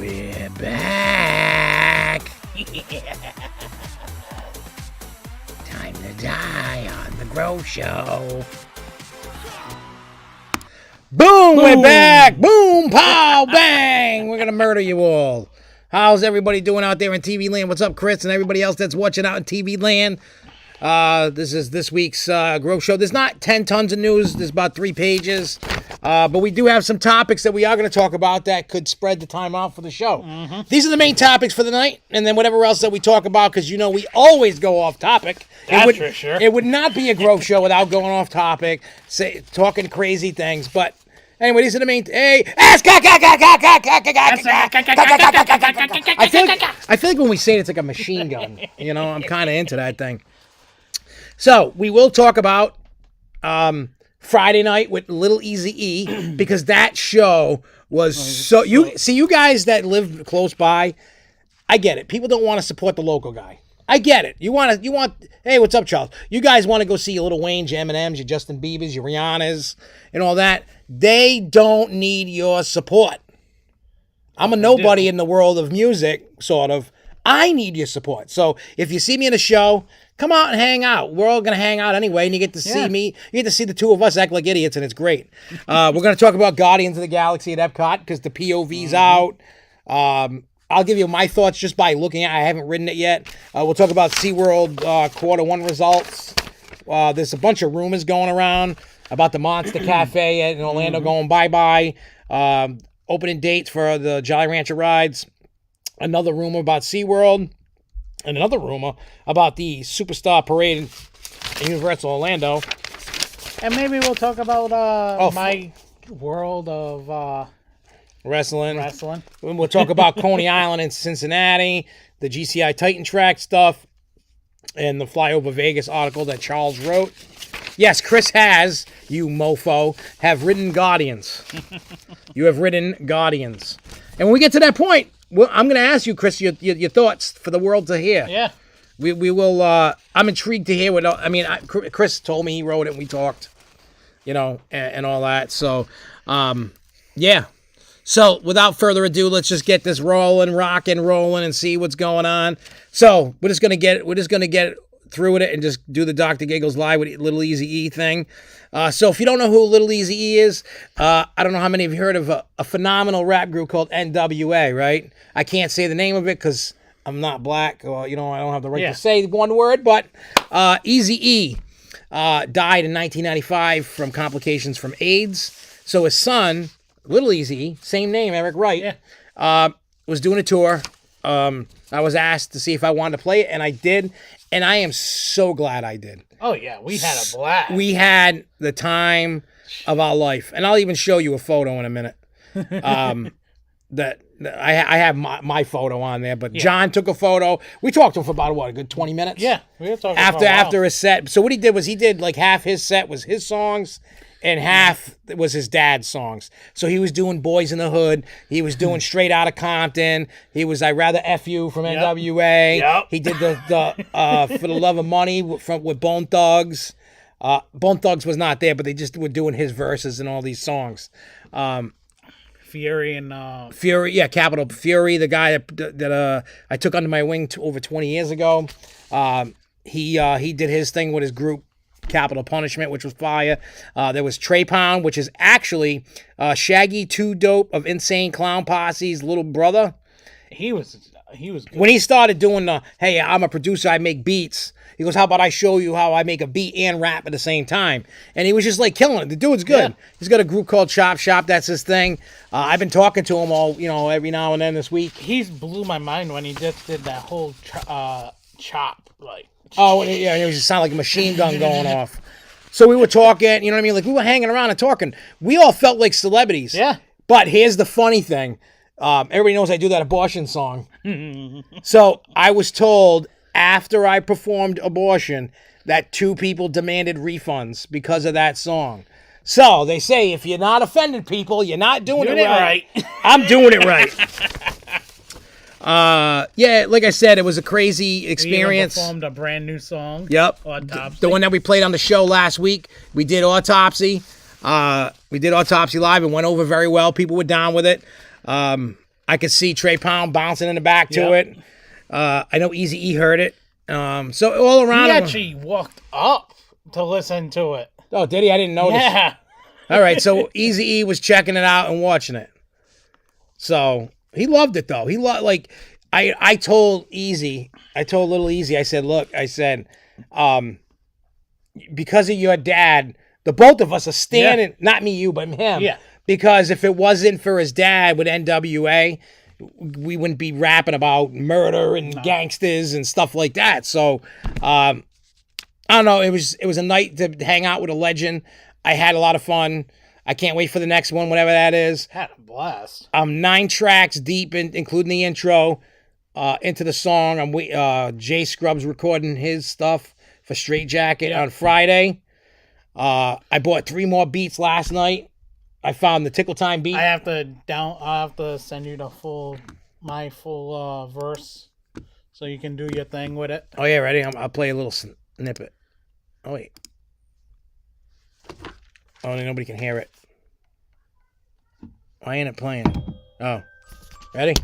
We're back. Time to die on the Grow Show. Boom, we're back. Boom, pow, bang. We're going to murder you all. How's everybody doing out there in TV land? What's up, Chris, and everybody else that's watching out in TV land? This is this week's Grow Show. There's not 10 tons of news. There's about 3 pages. But we do have some topics that we are going to talk about that could spread the time out for the show. Mm-hmm. These are the main topics for the night, and then whatever else that we talk about, because you know we always go off topic. That's for sure. It would not be a Grow Show without going off topic, talking crazy things. But anyway, these are the main. Hey, I feel like when we say it, it's like a machine gun. You know, I'm kind of into that thing. So we will talk about Friday night with Lil Eazy E because that show was so. You guys that live close by, I get it. People don't want to support the local guy. I get it. You want. Hey, what's up, Charles? You guys want to go see your Lil Wayne, your Eminems, your Justin Biebers, your Rihannas, and all that. They don't need your support. I'm a nobody in the world of music, sort of. I need your support. So if you see me in a show, come out and hang out. We're all going to hang out anyway, and you get to see me. You get to see the two of us act like idiots, and it's great. We're going to talk about Guardians of the Galaxy at Epcot because the POV's out. I'll give you my thoughts just by looking at it. I haven't written it yet. We'll talk about SeaWorld Q1 results. There's a bunch of rumors going around about the Monster Cafe in Orlando going bye-bye. Opening dates for the Jolly Rancher rides. Another rumor about SeaWorld. And another rumor about the Superstar Parade in Universal Orlando. And maybe we'll talk about my world of wrestling. We'll talk about Coney Island in Cincinnati, the GCI Titan Track stuff, and the Flyover Vegas article that Charles wrote. Yes, Chris has, you mofo, have written Guardians. You have written Guardians. And when we get to that point, I'm going to ask you, Chris, your thoughts for the world to hear. Yeah. We will, I'm intrigued to hear Chris told me he wrote it and we talked, and all that. So, yeah. So, without further ado, let's just get this rolling, rocking, rolling, and see what's going on. So, we're just going to get through with it and just do the Dr. Gigglez live with Lil Eazy E thing. So if you don't know who Lil Eazy E is, I don't know how many of you heard of a phenomenal rap group called NWA, right? I can't say the name of it because I'm not black, or, I don't have the right to say one word, but Eazy E died in 1995 from complications from AIDS. So his son, Lil Eazy E, same name, Eric Wright, was doing a tour. I was asked to see if I wanted to play it, and I did, and I am so glad I did. Oh, yeah, we had a blast. We had the time of our life, and I'll even show you a photo in a minute. That I have my photo on there, but John took a photo. We talked to him for about, a good 20 minutes? Yeah, we were talking after his set. So what he did was like half his set was his songs, and half was his dad's songs. So he was doing Boys in the Hood. He was doing Straight Outta Compton. He was I'd Rather F You from NWA. Yep. He did the For the Love of Money with Bone Thugs. Bone Thugs was not there, but they just were doing his verses and all these songs. Fury and... Fury, Capital Fury, the guy that I took under my wing over 20 years ago. He did his thing with his group, Capital Punishment, which was fire. There was Trey Pound, which is actually Shaggy 2 Dope of Insane Clown Posse's little brother. He was good. When he started doing hey, I'm a producer, I make beats. He goes, how about I show you how I make a beat and rap at the same time? And he was just like killing it. The dude's good. Yeah. He's got a group called Chop Shop. That's his thing. I've been talking to him all, every now and then this week. He's blew my mind when he just did that whole chop, like. Oh, yeah, it just sounded like a machine gun going off. So we were talking, you know what I mean? Like, we were hanging around and talking. We all felt like celebrities. Yeah. But here's the funny thing. Everybody knows I do that abortion song. So I was told after I performed Abortion that 2 people demanded refunds because of that song. So they say if you're not offending people, you're not doing it right. I'm doing it right. Like I said, it was a crazy experience. We performed a brand new song. Yep. Autopsy. The one that we played on the show last week. We did Autopsy. We did Autopsy live and went over very well. People were down with it. I could see Trey Pound bouncing in the back to it. I know Easy E heard it. So all around. He actually walked up to listen to it. Oh, did he? I didn't notice. Yeah. All right, so Easy E was checking it out and watching it. So he loved it though. He loved I told Lil Eazy, I said, look, I said, because of your dad, the both of us are standing, not me, you, but him. Yeah. Because if it wasn't for his dad with NWA, we wouldn't be rapping about murder and gangsters and stuff like that. So, I don't know. It was a night to hang out with a legend. I had a lot of fun. I can't wait for the next one, whatever that is. Had a blast. I'm 9 tracks deep, including the intro, into the song. I'm Jay Scrubs recording his stuff for Straight Jacket on Friday. I bought 3 more beats last night. I found the Tickle Time beat. I have to send you my full verse, so you can do your thing with it. Oh yeah, ready? I'll play a little snippet. Oh wait. Oh, nobody can hear it. Why ain't it playing? Oh, ready?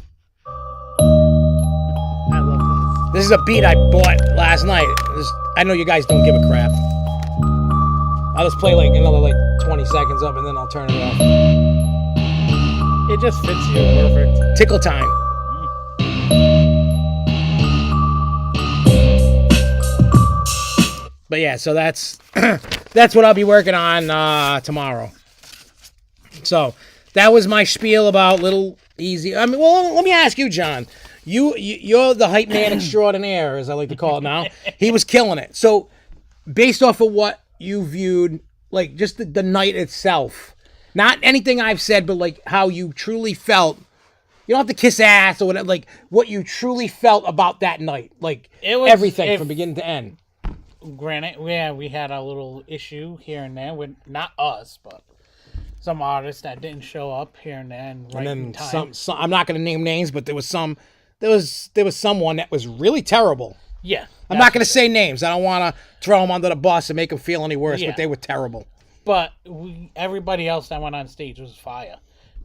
I love This is a beat I bought last night. I know you guys don't give a crap. I'll just play another 20 seconds up and then I'll turn it off. It just fits you perfect. Tickle Time. But yeah, so that's what I'll be working on tomorrow. So that was my spiel about Lil Eazy. I mean, well, let me ask you, John. You're the hype man extraordinaire, as I like to call it now. He was killing it. So based off of what you viewed, just the night itself, not anything I've said, but how you truly felt. You don't have to kiss ass or whatever. What you truly felt about that night, it was everything from beginning to end. Granted, we had a little issue here and there with not us, but some artists that didn't show up here and there, and then in time. Some I'm not going to name names, but there was someone that was really terrible. Yeah, I'm not going to say names. I don't want to throw them under the bus and make them feel any worse, but they were terrible. But everybody else that went on stage was fire.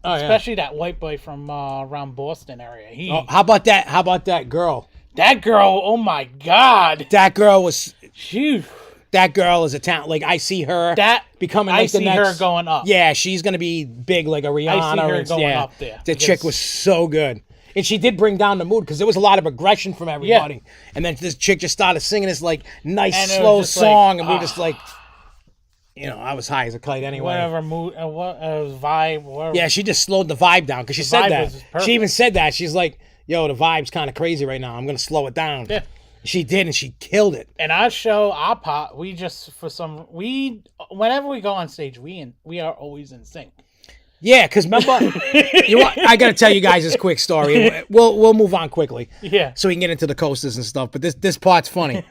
Especially that white boy from around Boston area. How about that? How about that girl? That girl, oh my God. That girl was... Phew. That girl is a talent. I see her becoming I see her going up. Yeah, she's going to be big like a Rihanna. I see her going up there. The chick was so good. And she did bring down the mood because there was a lot of aggression from everybody. Yeah. And then this chick just started singing this nice, slow song. And we were just I was high as a kite anyway. Whatever mood, vibe. Whatever. Yeah, she just slowed the vibe down because she said that. She even said that. She's like, yo, the vibe's kind of crazy right now. I'm going to slow it down. Yeah. She did, and she killed it. And our show, our pop, whenever we go on stage, we are always in sync. Yeah, because remember, I got to tell you guys this quick story. We'll move on quickly. Yeah. So we can get into the coasters and stuff. But this part's funny.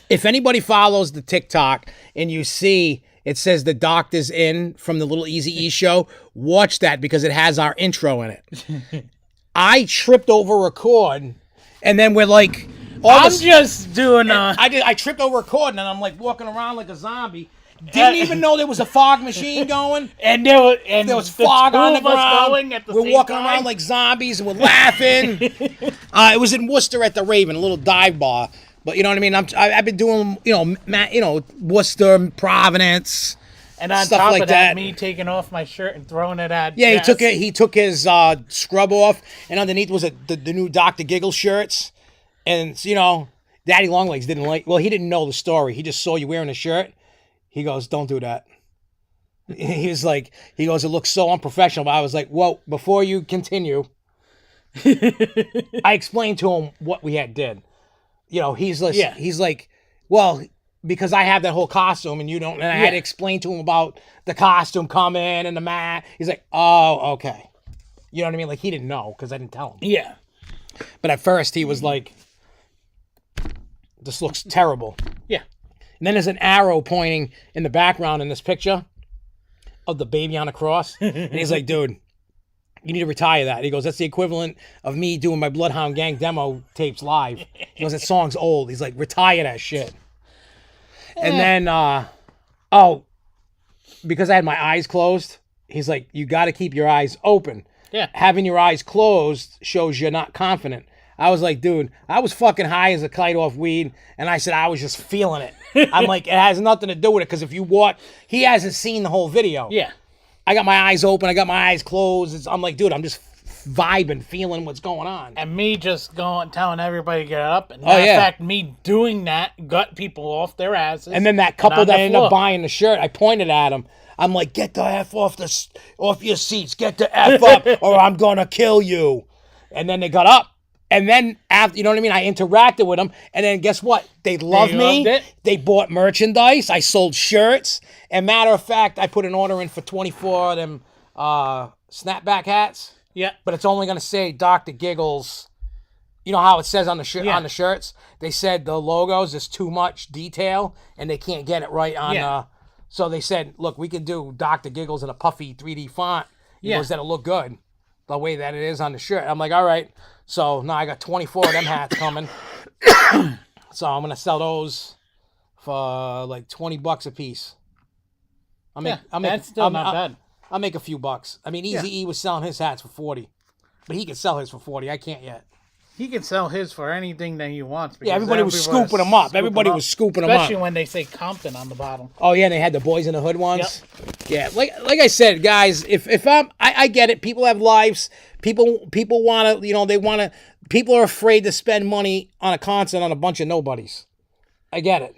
If anybody follows the TikTok and you see it says the doctor's in from the Lil Eazy E show, watch that because it has our intro in it. I tripped over a cord, and then we're like... I tripped over a cord, and I'm walking around like a zombie. Didn't even know there was a fog machine going. And there was fog on the ground. We're walking around like zombies, and we're laughing. It was in Worcester at the Raven, a little dive bar. But you know what I mean? I've been doing, Worcester, Providence, and on stuff top like of that, me taking off my shirt and throwing it at. Yeah, he took his scrub off, and underneath was the new Dr. Gigglez shirts. And Daddy Longlegs didn't he didn't know the story. He just saw you wearing a shirt. He goes, don't do that. He goes, it looks so unprofessional. But I was like, well, before you continue, I explained to him what we did. He's like, well, because I have that whole costume and you don't, and I had to explain to him about the costume coming and the mat. He's like, oh, okay. You know what I mean? He didn't know because I didn't tell him. Yeah. But at first he was like, this looks terrible. Yeah. And then there's an arrow pointing in the background in this picture of the baby on a cross. And he's like, dude, you need to retire that. He goes, that's the equivalent of me doing my Bloodhound Gang demo tapes live. He goes, that song's old. He's like, retire that shit. And then, because I had my eyes closed, he's like, you got to keep your eyes open. having your eyes closed shows you're not confident. I was like, dude, I was fucking high as a kite off weed, and I said I was just feeling it. I'm like, it has nothing to do with it, because if you watch, he hasn't seen the whole video. Yeah. I got my eyes open, I got my eyes closed. I'm like, dude, I'm just vibing, feeling what's going on. And me just telling everybody to get up. And matter of fact, me doing that got people off their asses. And then that couple that ended up buying the shirt, I pointed at him. I'm like, get the F off your seats. Get the F up, or I'm going to kill you. And then they got up. And then after, you know what I mean? I interacted with them. And then guess what? They loved me. They bought merchandise. I sold shirts. And matter of fact, I put an order in for 24 of them snapback hats. Yeah. But it's only going to say Dr. Gigglez. You know how it says on the on the shirts? They said the logos is too much detail, and they can't get it right on so they said, look, we can do Dr. Gigglez in a puffy 3D font. Because that'll look good the way that it is on the shirt. I'm like, all right. So now I got 24 of them hats coming. So I'm going to sell those for like $20 a piece. That's still not bad. I'll make a few bucks. I mean, Eazy E was selling his hats for 40. But he can sell his for 40. I can't yet. He can sell his for anything that he wants. Yeah, everybody was scooping them up. Everybody was scooping them up. Especially when they say Compton on the bottom. Oh, yeah, and they had the Boys in the Hood ones. Yep. Yeah, like I said, guys, if I get it. People have lives. People want to, people are afraid to spend money on a concert on a bunch of nobodies. I get it.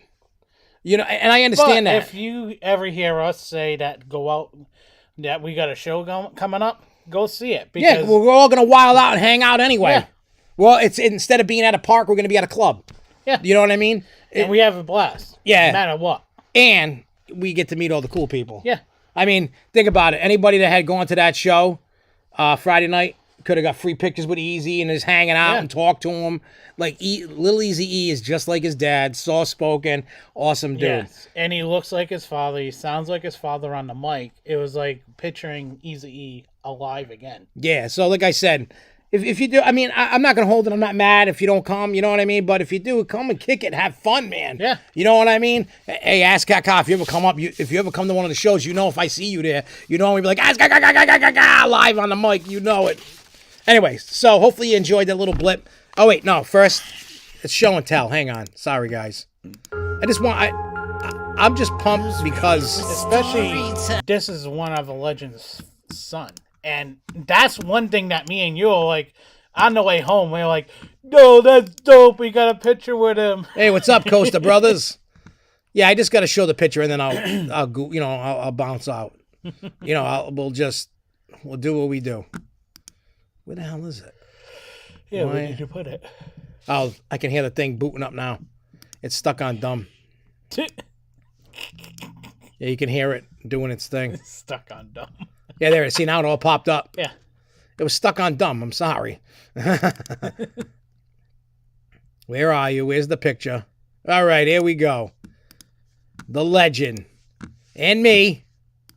You know, and I understand that. If you ever hear us say that that we got a show coming up, go see it. Because we're all going to wild out and hang out anyway. Yeah. Well, it's instead of being at a park, we're going to be at a club. Yeah. You know what I mean? And we have a blast. Yeah. No matter what. And we get to meet all the cool people. Yeah. I mean, think about it. Anybody that had gone to that show Friday night could have got free pictures with Eazy and is hanging out and talked to him. Like, Lil Eazy E is just like his dad, soft-spoken, awesome dude. Yes. And he looks like his father. He sounds like his father on the mic. It was like picturing Eazy E alive again. Yeah, so like I said, if you do, I mean, I'm not going to hold it. I'm not mad if you don't come, you know what I mean? But if you do, come and kick it. Have fun, man. Yeah. You know what I mean? Hey, Ask Kaka, if you ever come up, if you ever come to one of the shows, you know if I see you there, you know, we'd be like, Ask Kaka, live on the mic, you know it. Anyway, so hopefully you enjoyed that little blip. Oh, wait, no, first, it's show and tell. Hang on. Sorry, guys. I'm just pumped because... Especially, this is one of the legend's son. And that's one thing that me and you are like, on the way home, we're like, no, that's dope. We got a picture with him. Hey, what's up, Costa Brothers? Yeah, I just got to show the picture and then I'll bounce out. You know, we'll do what we do. Where the hell is it? Yeah, where did you put it? Oh, I can hear the thing booting up now. It's stuck on dumb. Yeah, you can hear it doing its thing. It's stuck on dumb. Yeah, there. See, now it all popped up. Yeah. It was stuck on dumb. I'm sorry. Where are you? Where's the picture? All right, here we go. The legend. And me.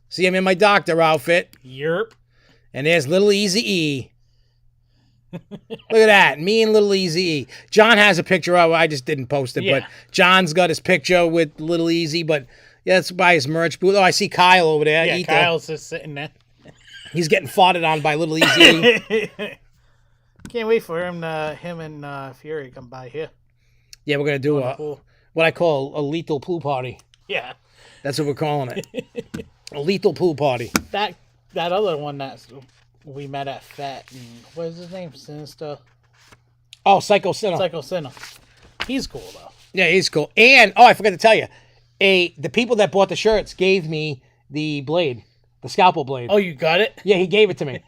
See, I'm in my doctor outfit. Yerp. And there's Lil Eazy E. Look at that. Me and Lil Eazy E. John has a picture of it. I just didn't post it. Yeah. But John's got his picture with Lil Eazy. But yeah, that's by his merch booth. Oh, I see Kyle over there. Yeah, Kyle's just sitting there. He's getting farted on by Lil Eazy E. Can't wait for him and Fury come by here. Yeah, we're going to do what I call a lethal pool party. Yeah. That's what we're calling it. A lethal pool party. That other one that we met at Fat, and what is his name? Sinister? Oh, Psycho Sinner. Psycho Sinner. He's cool, though. Yeah, he's cool. And, I forgot to tell you, the people that bought the shirts gave me the blade, the scalpel blade. Oh, you got it? Yeah, he gave it to me.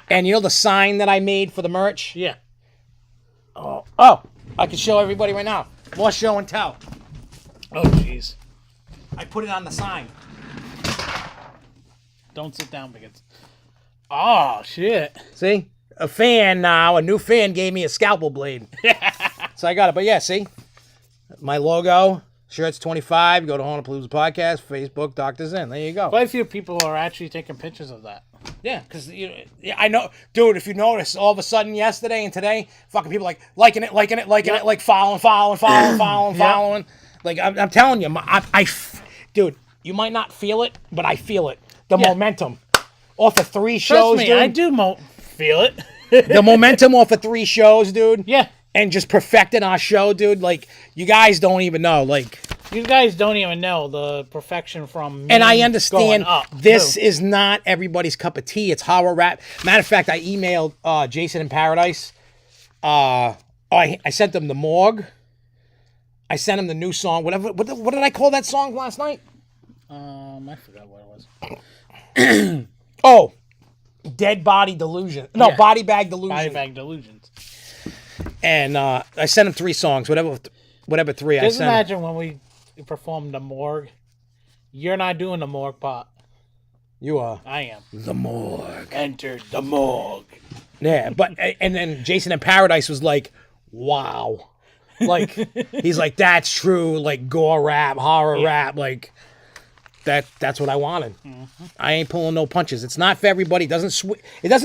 And you know the sign that I made for the merch? Yeah. Oh, I can show everybody right now. More show and tell. Oh, jeez. I put it on the sign. Don't sit down because... Oh, shit. See? A new fan gave me a scalpel blade. So I got it. But yeah, see? My logo, shirt's 25. Go to Honolulu Podcast, Facebook, Dr. Zen. There you go. Quite a few people are actually taking pictures of that. Yeah, because I know. Dude, if you notice, all of a sudden yesterday and today, fucking people liking it, like following. Like, I'm telling you, dude, you might not feel it, but I feel it. The momentum. Off of 3 shows, Trust me, dude. I do feel it. The momentum off of 3 shows, dude. Yeah. And just perfecting our show, dude. Like, you guys don't even know. Like, you guys don't even know the perfection from me. And I understand up, this too. is not everybody's cup of tea. It's horror rap. Matter of fact, I emailed Jason in Paradise. I sent them the Morgue. I sent him the new song. What did I call that song last night? I forgot what it was. Oh, Dead Body Delusion. No, Yeah. Body Bag Delusion. Body Bag Delusions. And I sent him 3 songs, whatever 3 I Just sent. imagine when we perform the Morgue. You're not doing the Morgue part. You are. I am. The Morgue. Enter the Morgue. Yeah, but and then Jason in Paradise was like, wow. Like, he's like, that's true, like, gore rap, horror rap, like, that's what I wanted. Mm-hmm. I ain't pulling no punches. It's not for everybody. It doesn't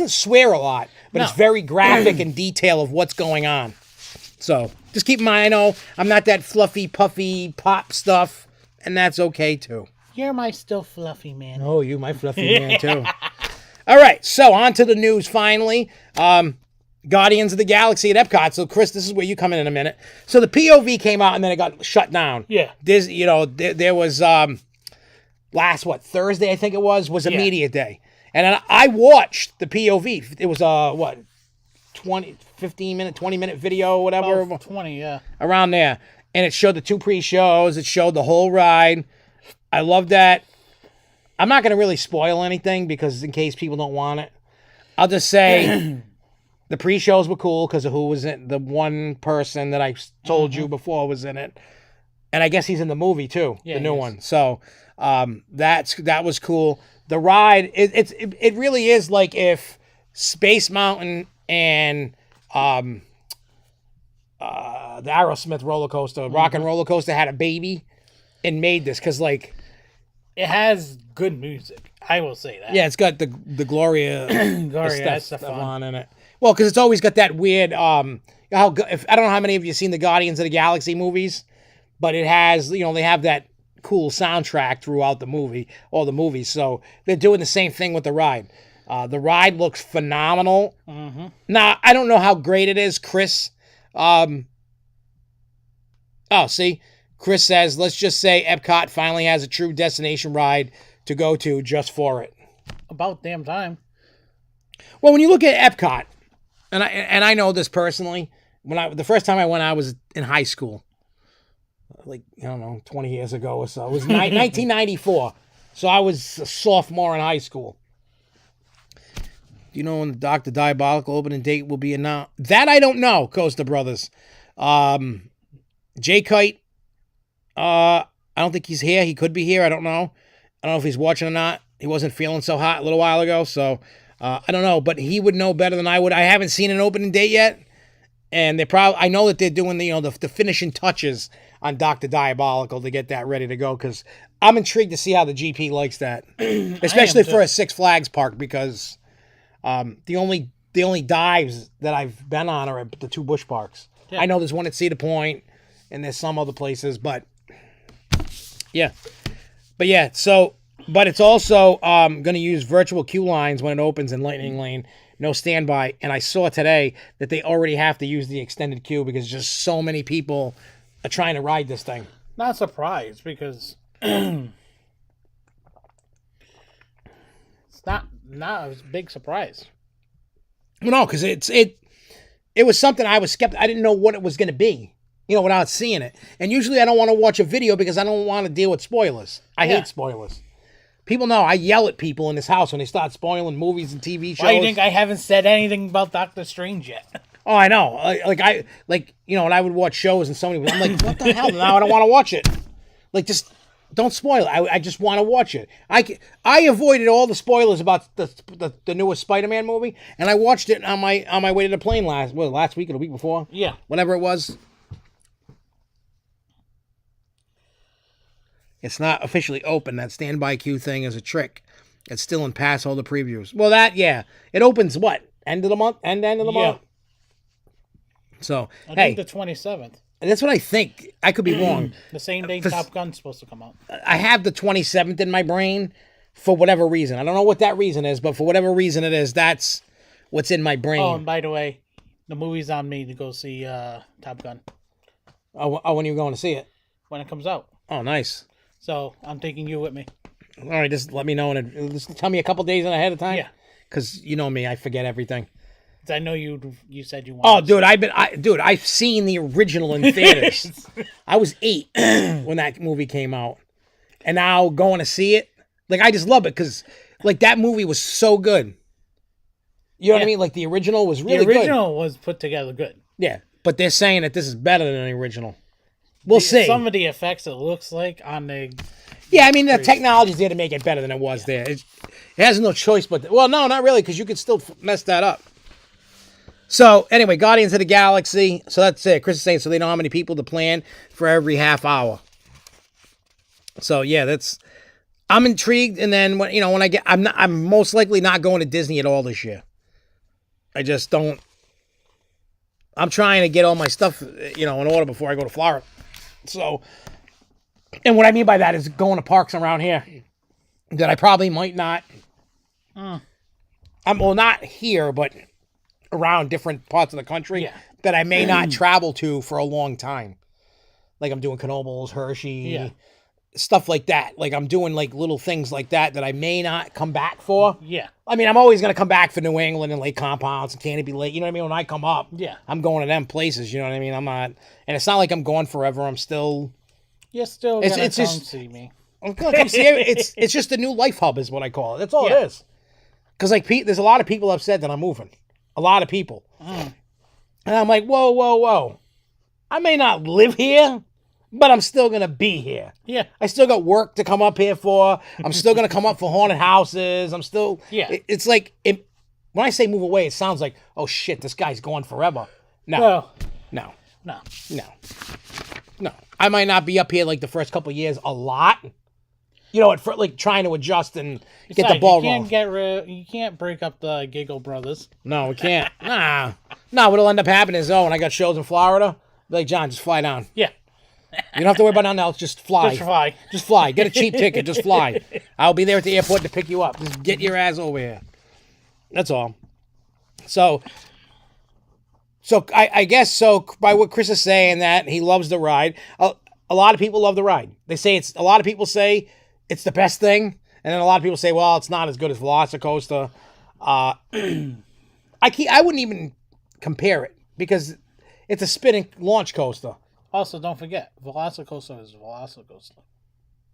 swear a lot, but it's very graphic and detail of what's going on. So, just keep in mind, I know I'm not that fluffy, puffy, pop stuff, and that's okay, too. You're my still fluffy man. Oh, you my fluffy man, too. All right, so on to the news, finally. Guardians of the Galaxy at Epcot. So, Chris, this is where you come in a minute. So, the POV came out, and then it got shut down. Yeah. There was... Thursday, I think it was a media day. And then I watched the POV. It was 20-minute video, whatever. About 20, yeah. Around there. And it showed the 2 pre-shows. It showed the whole ride. I love that. I'm not going to really spoil anything because in case people don't want it. I'll just say the pre-shows were cool because of who was in the one person that I told you before was in it. And I guess he's in the movie too, the new one. So that was cool. The ride, it really is like if Space Mountain and the Aerosmith roller coaster, Rock and Roller Coaster had a baby and made this because like it has good music. I will say that. Yeah, it's got the Gloria Estefan in it. Well, because it's always got that weird I don't know how many of you have seen the Guardians of the Galaxy movies, but it has they have that cool soundtrack throughout the movie, all the movies. So they're doing the same thing with the ride. The ride looks phenomenal. Mm-hmm. Now, I don't know how great it is, Chris. Chris says, let's just say Epcot finally has a true destination ride to go to just for it. About damn time. Well, when you look at Epcot, and I know this personally, the first time I went, I was in high school. Like, I don't know, 20 years ago or so. It was 1994. So I was a sophomore in high school. Do you know when the Dr. Diabolical opening date will be announced? That I don't know, Costa Brothers. Jay Kite, I don't think he's here. He could be here. I don't know. I don't know if he's watching or not. He wasn't feeling so hot a little while ago. So I don't know. But he would know better than I would. I haven't seen an opening date yet. And I know that they're doing the finishing touches on Dr. Diabolical to get that ready to go because I'm intrigued to see how the GP likes that, especially for a Six Flags park because the only dives that I've been on are at the 2 Busch parks. Yeah. I know there's one at Cedar Point and there's some other places, but it's also going to use virtual queue lines when it opens in Lightning Lane. No standby. And I saw today that they already have to use the extended queue because just so many people are trying to ride this thing. Not surprised because it's not a big surprise. No, because it was something I was skeptical. I didn't know what it was going to be, without seeing it. And usually I don't want to watch a video because I don't want to deal with spoilers. I hate spoilers. People know I yell at people in this house when they start spoiling movies and TV shows. Why do you think I haven't said anything about Doctor Strange yet? Oh, I know. When I would watch shows and somebody, I'm like, what the hell? Now I don't want to watch it. Like, just don't spoil it. I just want to watch it. I avoided all the spoilers about the newest Spider-Man movie, and I watched it on my way to the plane last week or the week before. Yeah, whenever it was. It's not officially open. That standby queue thing is a trick. It's still in pass holder previews. Well, it opens what? End of the month? End of the month? So, I think the 27th. That's what I think. I could be wrong. The same day Top Gun's supposed to come out. I have the 27th in my brain for whatever reason. I don't know what that reason is, but for whatever reason it is, that's what's in my brain. Oh, and by the way, the movie's on me to go see Top Gun When are you going to see it? when it comes out. Oh, nice. So I'm taking you with me. All right, just let me know and just tell me a couple days ahead of time. Yeah. Because you know me, I forget everything. 'Cause I know you said you Oh, wanted. dude, I've seen the original in theaters. I was 8 when that movie came out, and now going to see it, like I just love it because, like, that movie was so good. You know what I mean? Like the original was really good. The original was put together good. Yeah, but they're saying that this is better than the original. We'll see. Some of the effects it looks like on the. Yeah, I mean the technology's there to make it better than it was there. It has no choice but well, no, not really, because you could still mess that up. So anyway, Guardians of the Galaxy. So that's it. Chris is saying so they know how many people to plan for every half hour. So yeah, I'm intrigued. And then when I get, I'm most likely not going to Disney at all this year. I just don't. I'm trying to get all my stuff, in order before I go to Florida. So, and what I mean by that is going to parks around here that I probably might not. Not here, but around different parts of the country that I may not travel to for a long time. Like I'm doing Knoebels, Hershey, stuff like that. Like I'm doing like little things like that I may not come back for. Yeah. I mean, I'm always going to come back for New England and Lake Compounds and Canopy Lake. You know what I mean? When I come up, I'm going to them places. You know what I mean? I'm not, and it's not like I'm gone forever. I'm still. You're still going to come see me. I'm going to come see it. It's just a new life hub is what I call it. That's all it is. Because like there's a lot of people upset that I'm moving. A lot of people. And I'm like, whoa. I may not live here, but I'm still going to be here. Yeah. I still got work to come up here for. I'm still going to come up for haunted houses. I'm still... Yeah. It's like... when I say move away, it sounds like, oh, shit, this guy's gone forever. No. Well, No. I might not be up here like the first couple of years a lot. Like trying to adjust and get the ball rolling. You can't break up the Giggle brothers. No, we can't. Nah, what'll end up happening is, when I got shows in Florida, be like, John, just fly down. Yeah. You don't have to worry about nothing else. Just fly. Just fly. Get a cheap ticket. Just fly. I'll be there at the airport to pick you up. Just get your ass over here. That's all. So I guess by what Chris is saying that he loves the ride. A lot of people love the ride. They say a lot of people say it's the best thing. And then a lot of people say, well, it's not as good as Velocicoaster. I wouldn't even compare it because it's a spinning launch coaster. Also, don't forget, Velocicoaster is Velocicoaster.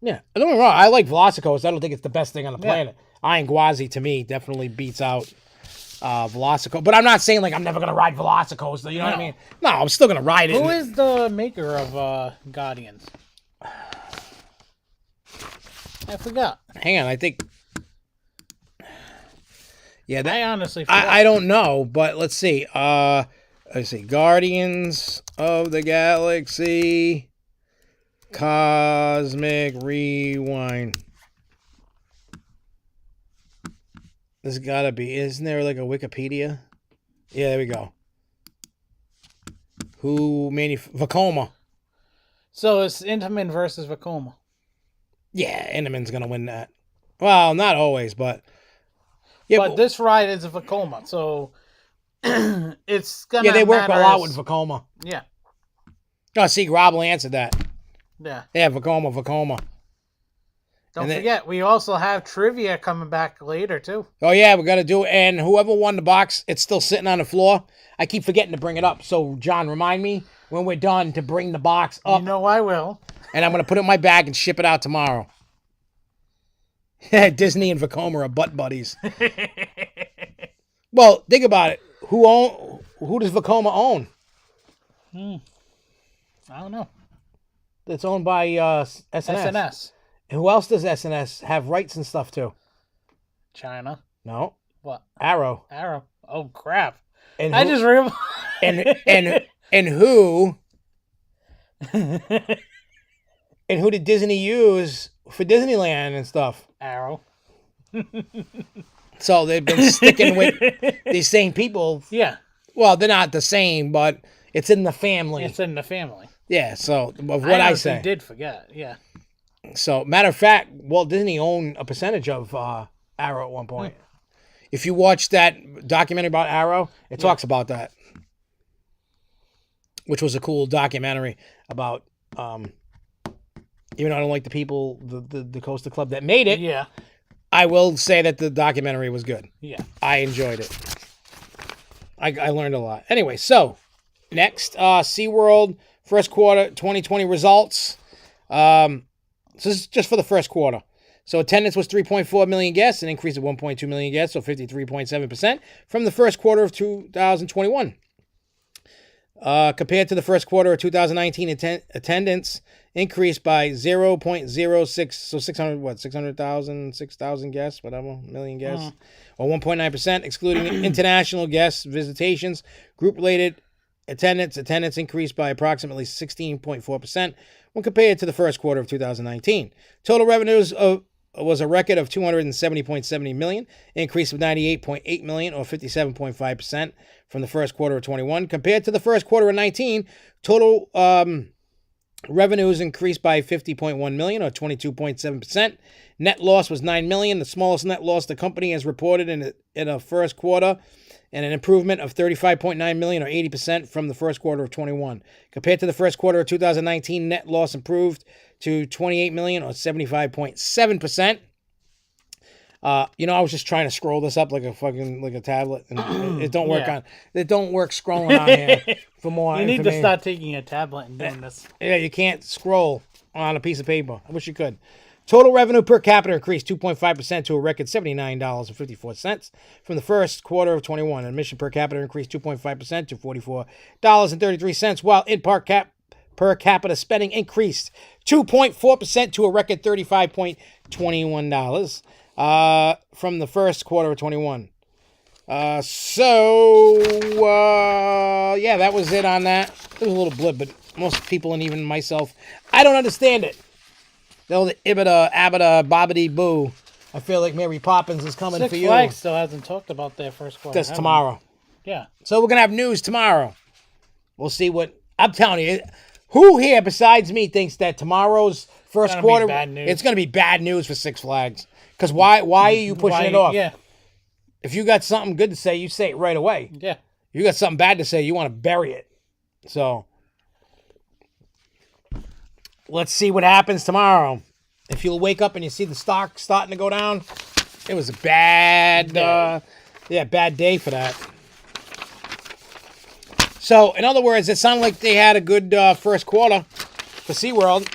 Yeah. Don't get me wrong. I like Velocicoaster. I don't think it's the best thing on the planet. Iron Gwazi, to me, definitely beats out Velocicoaster. But I'm not saying, like, I'm never going to ride Velocicoaster. You know what I mean? No, I'm still going to ride it. Who is the maker of Guardians? I forgot. Hang on, I think... Yeah, I honestly forgot. I don't know, but let's see. Let's see. Guardians of the Galaxy Cosmic Rewind. There's gotta be. Isn't there like a Wikipedia? Yeah, there we go. Vekoma. So it's Intamin versus Vekoma. Yeah, Intamin's gonna win that. Well, not always, but... Yeah, but this ride is a Vekoma, so it's gonna. Yeah, they work a lot with Vekoma. Yeah. Oh, see, Rob will answer that. Yeah. Yeah, Vekoma. Don't forget, we also have trivia coming back later too. Oh yeah, we got to do it. And whoever won the box, it's still sitting on the floor. I keep forgetting to bring it up. So John, remind me when we're done to bring the box up. You know I will. And I'm gonna put it in my bag and ship it out tomorrow. Disney and Vekoma are butt buddies. Well, think about it. Who does Vekoma own? I don't know. It's owned by SNS. SNS. And who else does SNS have rights and stuff to? China. No. What? Arrow. Oh crap! And I just realized. and who? And who did Disney use for Disneyland and stuff? Arrow. So they've been sticking with these same people. Yeah. Well, they're not the same, but it's in the family. Yeah, so of what I say. I did forget, yeah. So, matter of fact, Walt Disney owned a percentage of Arrow at one point. If you watch that documentary about Arrow, it talks about that, which was a cool documentary about. Even though I don't like the people, the Coaster Club that made it, Yeah. I will say that the documentary was good. Yeah. I enjoyed it. I learned a lot. Anyway, so next, SeaWorld first quarter 2020 results. So this is just for the first quarter. So attendance was 3.4 million guests, an increase of 1.2 million guests, so 53.7% from the first quarter of 2021. Compared to the first quarter of 2019, attendance increased by 0.06, so 6,000 guests, whatever, million guests, or 1.9%, excluding international guests, visitations, group-related attendance increased by approximately 16.4% when compared to the first quarter of 2019. Total revenues was a record of $270.70 million, an increase of $98.8 million, or 57.5% from the first quarter of 21. Compared to the first quarter of 19, total revenues increased by $50.1 million, or 22.7%. Net loss was $9 million, the smallest net loss the company has reported in a first quarter, and an improvement of $35.9 million, or 80% from the first quarter of 21. Compared to the first quarter of 2019, net loss improved to $28 million, or 75.7%. I was just trying to scroll this up like a tablet, and it don't work it don't work scrolling on here for more. You need to start taking a tablet and doing this. Yeah, you can't scroll on a piece of paper. I wish you could. Total revenue per capita increased 2.5% to a record $79.54 from the first quarter of 21. Admission per capita increased 2.5% to $44.33, while in-park per capita spending increased 2.4% to a record $35.21 from the first quarter of 21. That was it on that. There was a little blip, but most people and even myself, I don't understand it. The old Ibida, Abida, Bobbity Boo. I feel like Mary Poppins is coming for you. Six Flags still hasn't talked about their first quarter. That's tomorrow. Yeah. So we're going to have news tomorrow. We'll see what... I'm telling you, who here besides me thinks that tomorrow's first quarter... It's going to be bad news for Six Flags. Because why are you pushing it off? Yeah. If you got something good to say, you say it right away. Yeah. If you got something bad to say, you want to bury it. So... let's see what happens tomorrow. If you'll wake up and you see the stock starting to go down, it was a bad day for that. So, in other words, it sounded like they had a good first quarter for SeaWorld.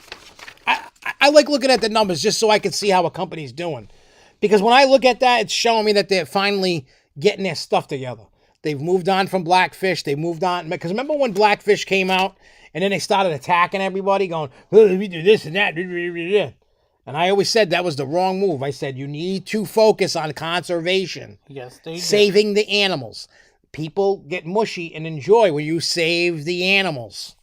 I like looking at the numbers just so I can see how a company's doing. Because when I look at that, it's showing me that they're finally getting their stuff together. They've moved on from Blackfish. They moved on. Because remember when Blackfish came out and then they started attacking everybody, going, oh, we do this and that. And I always said that was the wrong move. I said you need to focus on conservation. Yes, they do. Saving the animals. People get mushy and enjoy when you save the animals.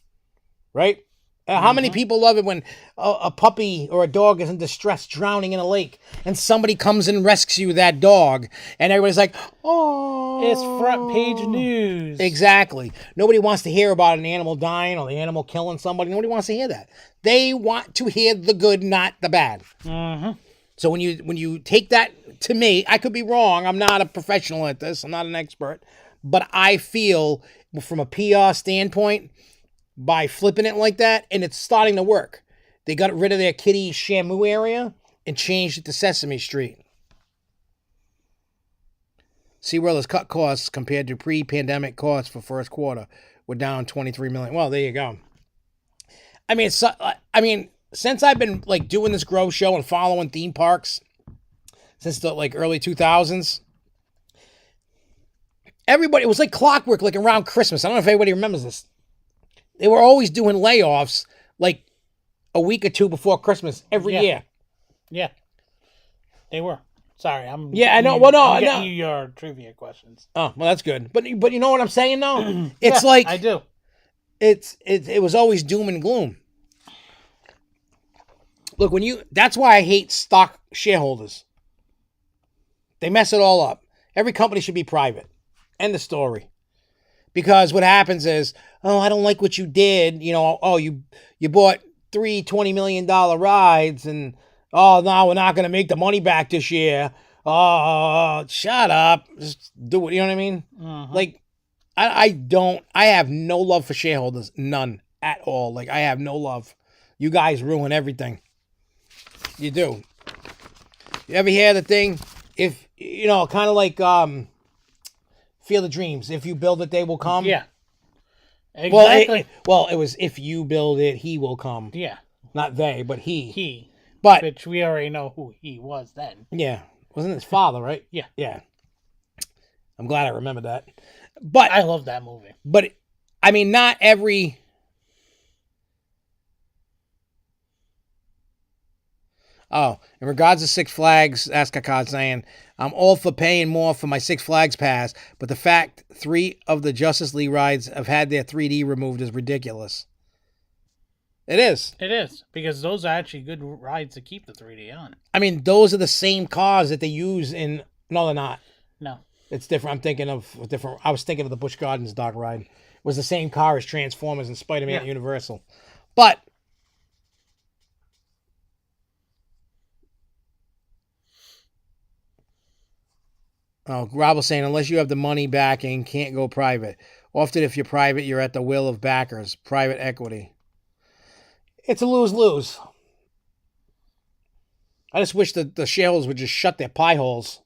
Right? How many people love it when a puppy or a dog is in distress drowning in a lake and somebody comes and rescues that dog and everybody's like, oh. It's front page news. Exactly. Nobody wants to hear about an animal dying or the animal killing somebody. Nobody wants to hear that. They want to hear the good, not the bad. Mm-hmm. So when you take that, to me, I could be wrong. I'm not a professional at this. I'm not an expert. But I feel from a PR standpoint, by flipping it like that, and it's starting to work. They got rid of their Kitty Shamu area and changed it to Sesame Street. SeaWorld has cut costs compared to pre-pandemic costs for first quarter. We're down $23 million. Well, there you go. I mean, since I've been like doing this Grow Show and following theme parks since the like early 2000s, everybody, it was like clockwork, like around Christmas. I don't know if anybody remembers this. They were always doing layoffs like a week or two before Christmas every year. Yeah, they were. Sorry, I'm. Yeah, I know. Well, no, I'm getting you your trivia questions. Oh, well, that's good. But you know what I'm saying, though? It's like I do. It was always doom and gloom. Look, that's why I hate stock shareholders. They mess it all up. Every company should be private. End of story. Because what happens is, oh, I don't like what you did. You bought 3 $20 million rides and, oh, no, we're not going to make the money back this year. oh, shut up. Just do it. You know what I mean? Like, I have no love for shareholders. None at all. Like, I have no love. You guys ruin everything. You do. You ever hear the thing? If, kind of like Field of Dreams. If you build it, they will come. Yeah. Exactly. Well, it was if you build it, he will come. Yeah. Not they, but he. He. But which we already know who he was then. Yeah. Wasn't his father, right? Yeah. Yeah. I'm glad I remember that. But I love that movie. But I mean, not every Oh, in regards to Six Flags, Ascacod saying, I'm all for paying more for my Six Flags pass, but the fact 3 of the Justice League rides have had their 3D removed is ridiculous. It is. It is, because those are actually good rides to keep the 3D on. I mean, those are the same cars that they use in... No, they're not. No. It's different. I'm thinking of different... I was thinking of the Busch Gardens dark ride. It was the same car as Transformers and Spider-Man at Universal. But... Oh, Rob was saying, unless you have the money backing, can't go private. Often if you're private, you're at the will of backers. Private equity. It's a lose-lose. I just wish that the shareholders would just shut their pie holes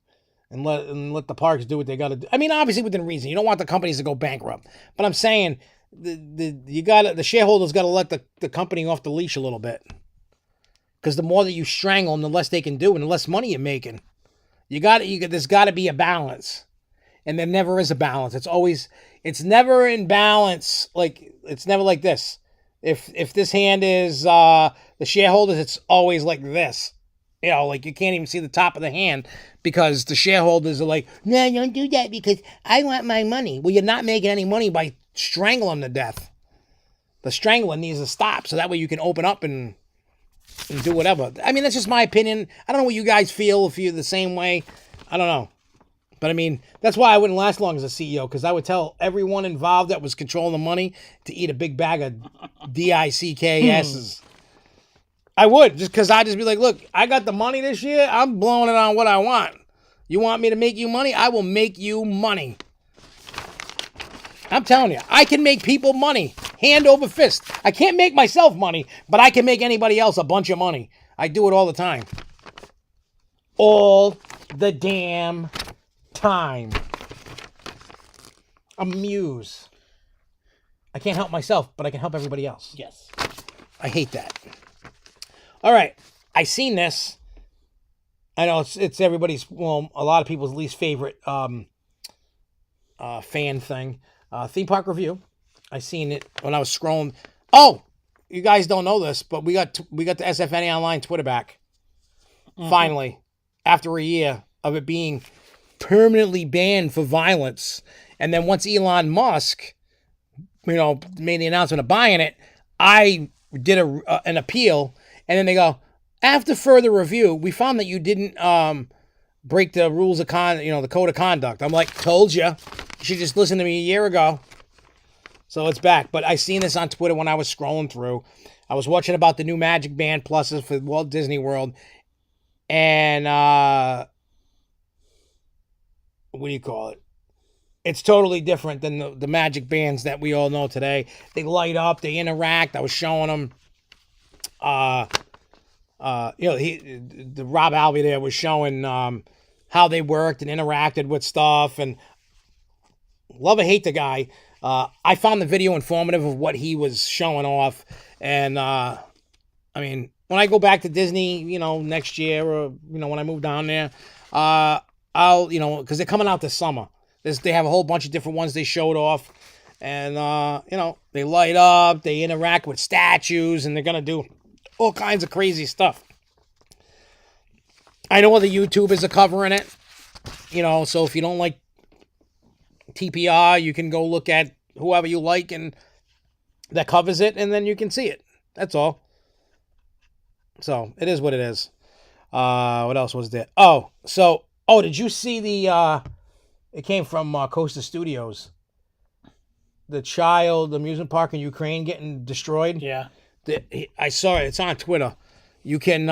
and let the parks do what they got to do. I mean, obviously within reason. You don't want the companies to go bankrupt. But I'm saying the shareholders got to let the company off the leash a little bit. Because the more that you strangle them, the less they can do and the less money you're making. There's got to be a balance, and there never is a balance. It's never in balance. Like it's never like this. If this hand is the shareholders, it's always like this. Like you can't even see the top of the hand because the shareholders are like, no, don't do that because I want my money. Well, you're not making any money by strangling them to death. The strangling needs to stop so that way you can open up and do whatever. I mean, that's just my opinion. I don't know what you guys feel, if you're the same way. I don't know. But I mean, that's why I wouldn't last long as a CEO, because I would tell everyone involved that was controlling the money to eat a big bag of DICKS's. I would, just because I'd just be like, look, I got the money this year. I'm blowing it on what I want. You want me to make you money? I will make you money. I'm telling you, I can make people money. Hand over fist. I can't make myself money, but I can make anybody else a bunch of money. I do it all the time. All the damn time. I'm a muse. I can't help myself, but I can help everybody else. Yes. I hate that. All right. I seen this. I know it's everybody's, well, a lot of people's least favorite fan thing. Theme Park Review. I seen it when I was scrolling. Oh, you guys don't know this, but we got the SFNEOnline Twitter back. Mm-hmm. Finally, after a year of it being permanently banned for violence, and then once Elon Musk, made the announcement of buying it, I did an appeal, and then they go, after further review, we found that you didn't break the rules of the code of conduct. I'm like, told you. You should just listen to me a year ago. So it's back. But I seen this on Twitter when I was scrolling through. I was watching about the new Magic Band pluses for Walt Disney World. And, what do you call it? It's totally different than the Magic Bands that we all know today. They light up. They interact. I was showing them. The Rob Albee there was showing how they worked and interacted with stuff. And love or hate the guy. I found the video informative of what he was showing off. And, I mean, when I go back to Disney, next year or, when I move down there, I'll, because they're coming out this summer. They have a whole bunch of different ones they showed off. And, they light up, they interact with statues, and they're going to do all kinds of crazy stuff. I know other YouTubers are covering it, so if you don't like TPR, you can go look at whoever you like and that covers it, and then you can see it. That's all. So it is what it is. What else was there? Did you see it came from Costa Studios, the child amusement park in Ukraine getting destroyed? Yeah. I saw it. It's on Twitter. You can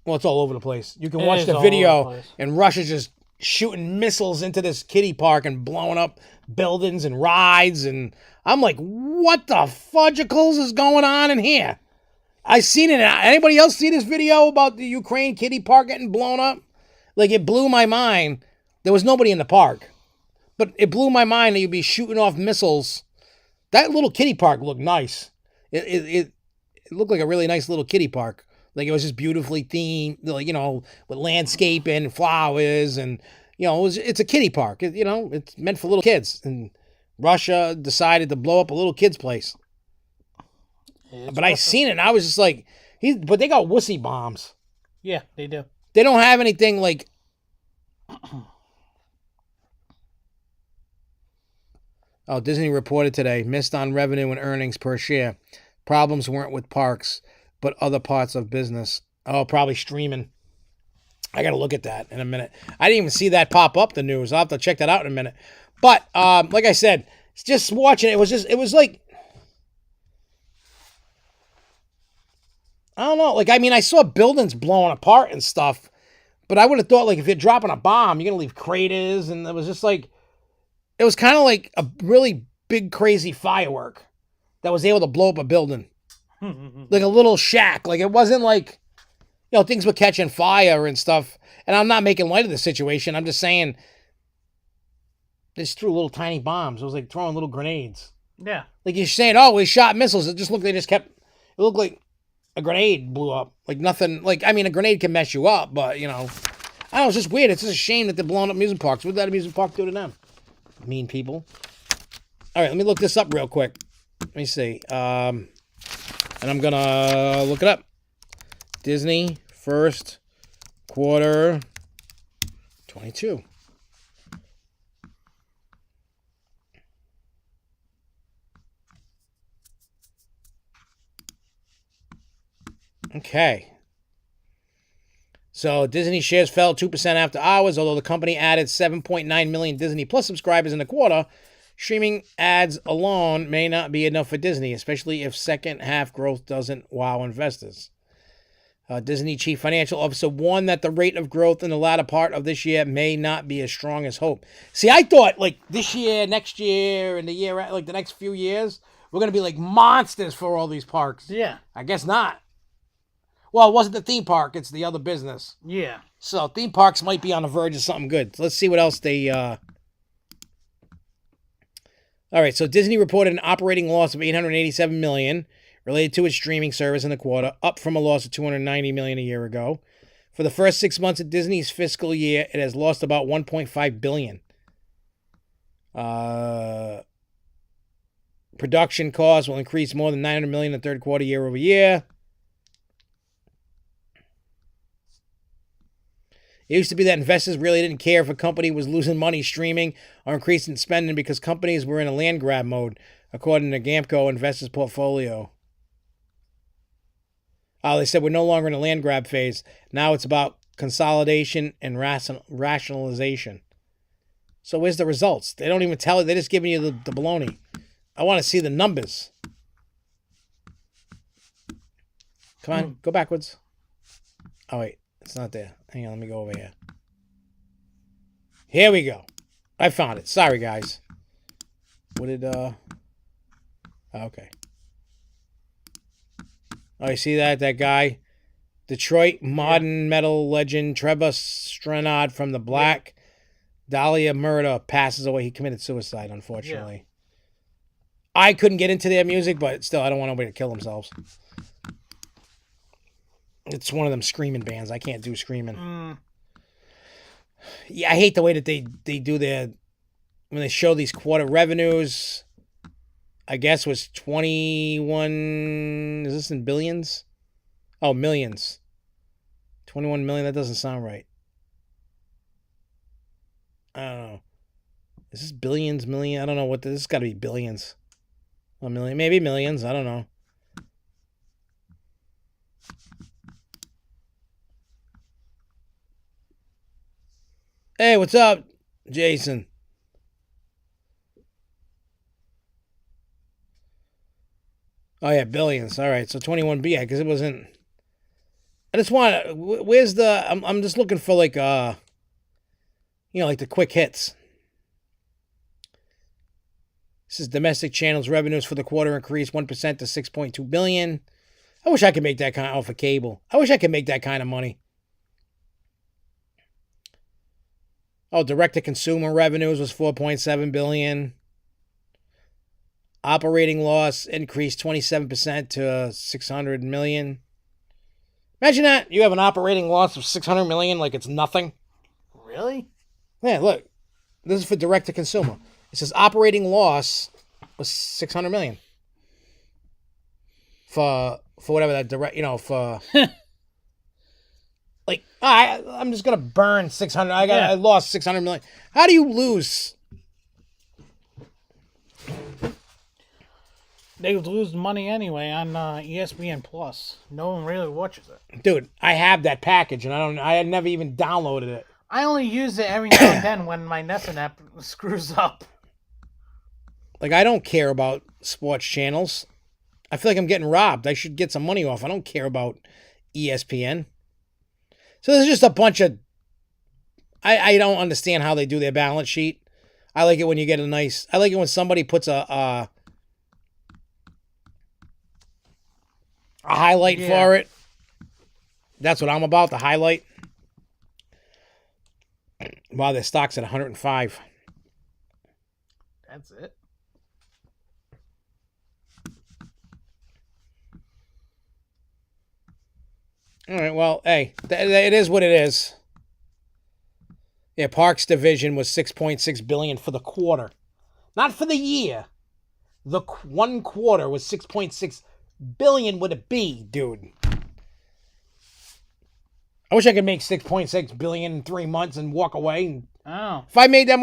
Well, it's all over the place. You can It watch is the all over the video, place. and Russia's just shooting missiles into this kiddie park and blowing up buildings and rides. And I'm like, what the fudgicles is going on in here? I seen it. Anybody else see this video about the Ukraine kiddie park getting blown up? Like, it blew my mind. There was nobody in the park, but it blew my mind that you'd be shooting off missiles. That little kiddie park looked nice. It looked like a really nice little kiddie park. Like, it was just beautifully themed, like, with landscaping and flowers, and it's a kiddie park. It's meant for little kids. And Russia decided to blow up a little kid's place. But I seen it, and I was just like, but they got wussy bombs. Yeah, they do. They don't have anything like. Oh, Disney reported today, missed on revenue and earnings per share. Problems weren't with parks, but other parts of business. Oh, probably streaming. I got to look at that in a minute. I didn't even see that pop up, the news. I'll have to check that out in a minute. But, like I said, just watching it, it was like, I don't know. Like, I mean, I saw buildings blowing apart and stuff, but I would have thought, like, if you're dropping a bomb, you're going to leave craters. And it was just like, it was kind of like a really big, crazy firework that was able to blow up a building. Like a little shack. Like, it wasn't like, things were catching fire and stuff. And I'm not making light of the situation. I'm just saying, they just threw little tiny bombs. It was like throwing little grenades. Yeah. Like, you're saying, oh, we shot missiles. It looked like a grenade blew up. Like, nothing, like, I mean, a grenade can mess you up, but, I don't know, it's just weird. It's just a shame that they're blowing up amusement parks. What did that amusement park do to them? Mean people. All right, let me look this up real quick. Let me see. And I'm going to look it up. Disney first quarter 22. Okay. So Disney shares fell 2% after hours, although the company added 7.9 million Disney Plus subscribers in the quarter. Streaming ads alone may not be enough for Disney, especially if second half growth doesn't wow investors. Disney chief financial officer warned that the rate of growth in the latter part of this year may not be as strong as hoped. See, I thought like this year, next year, and the year, like the next few years, we're going to be like monsters for all these parks. Yeah. I guess not. Well, it wasn't the theme park. It's the other business. Yeah. So theme parks might be on the verge of something good. So let's see what else they... All right, so Disney reported an operating loss of $887 million related to its streaming service in the quarter, up from a loss of $290 million a year ago. For the first 6 months of Disney's fiscal year, it has lost about $1.5 billion. Production costs will increase more than $900 million in the third quarter year over year. It used to be that investors really didn't care if a company was losing money streaming or increasing spending because companies were in a land grab mode, according to Gamco Investors Portfolio. They said we're no longer in a land grab phase. Now it's about consolidation and rationalization. So where's the results? They don't even tell you. They're just giving you the baloney. I want to see the numbers. Come on, go backwards. Oh, wait. It's not there. Hang on, let me go over here. Here we go. I found it. Sorry, guys. What did, okay. Oh, you see that? That guy? Detroit modern metal legend Trevor Stannard from the Black Dahlia murder passes away. He committed suicide, unfortunately. Yeah. I couldn't get into their music, but still, I don't want nobody to kill themselves. It's one of them screaming bands. I can't do screaming. Yeah, I hate the way that they do their... When they show these quarter revenues, I guess was 21... Is this in billions? Oh, millions. 21 million? That doesn't sound right. I don't know. Is this billions, million? I don't know what... This has got to be billions. A million? Maybe millions. I don't know. Hey, what's up, Jason? Oh, yeah, billions. All right, so 21B, because it wasn't... I just want to. Where's the? I'm just looking for like like the quick hits. This is domestic channels revenues for the quarter increased 1% to $6.2 billion. I wish I could make that kind off of cable. I wish I could make that kind of money. Oh, direct-to-consumer revenues was $4.7 billion. Operating loss increased 27% to $600 million. Imagine that. You have an operating loss of $600 million like it's nothing. Really? Yeah, look. This is for direct-to-consumer. It says operating loss was $600 million. For whatever that direct, for... Like, I'm just going to burn 600. I lost 600 million. How do you lose? They lose money anyway on ESPN Plus. No one really watches it. Dude, I have that package and I had never even downloaded it. I only use it every now and then when my Nessun app screws up. Like, I don't care about sports channels. I feel like I'm getting robbed. I should get some money off. I don't care about ESPN. So there's just a bunch of... I don't understand how they do their balance sheet. I like it when you get a nice... I like it when somebody puts a highlight for it. That's what I'm about, the highlight. Wow, their stock's at 105. That's it. All right, well, hey, it is what it is. Yeah, Parks division was $6.6 billion for the quarter. Not for the year. The one quarter was $6.6 billion would it be, dude? I wish I could make $6.6 billion in 3 months and walk away. Oh. If I made that,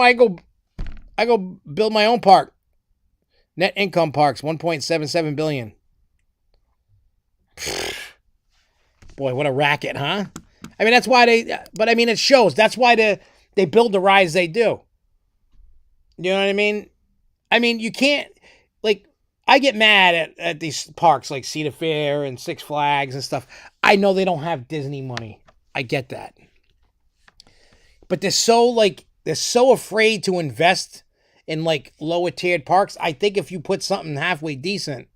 I go build my own park. Net income parks, $1.77 billion. Boy, what a racket, huh? I mean, that's why it shows. That's why they build the rides they do. You know what I mean? I mean, you can't, like, I get mad at these parks like Cedar Fair and Six Flags and stuff. I know they don't have Disney money. I get that. But they're so afraid to invest in, like, lower tiered parks. I think if you put something halfway decent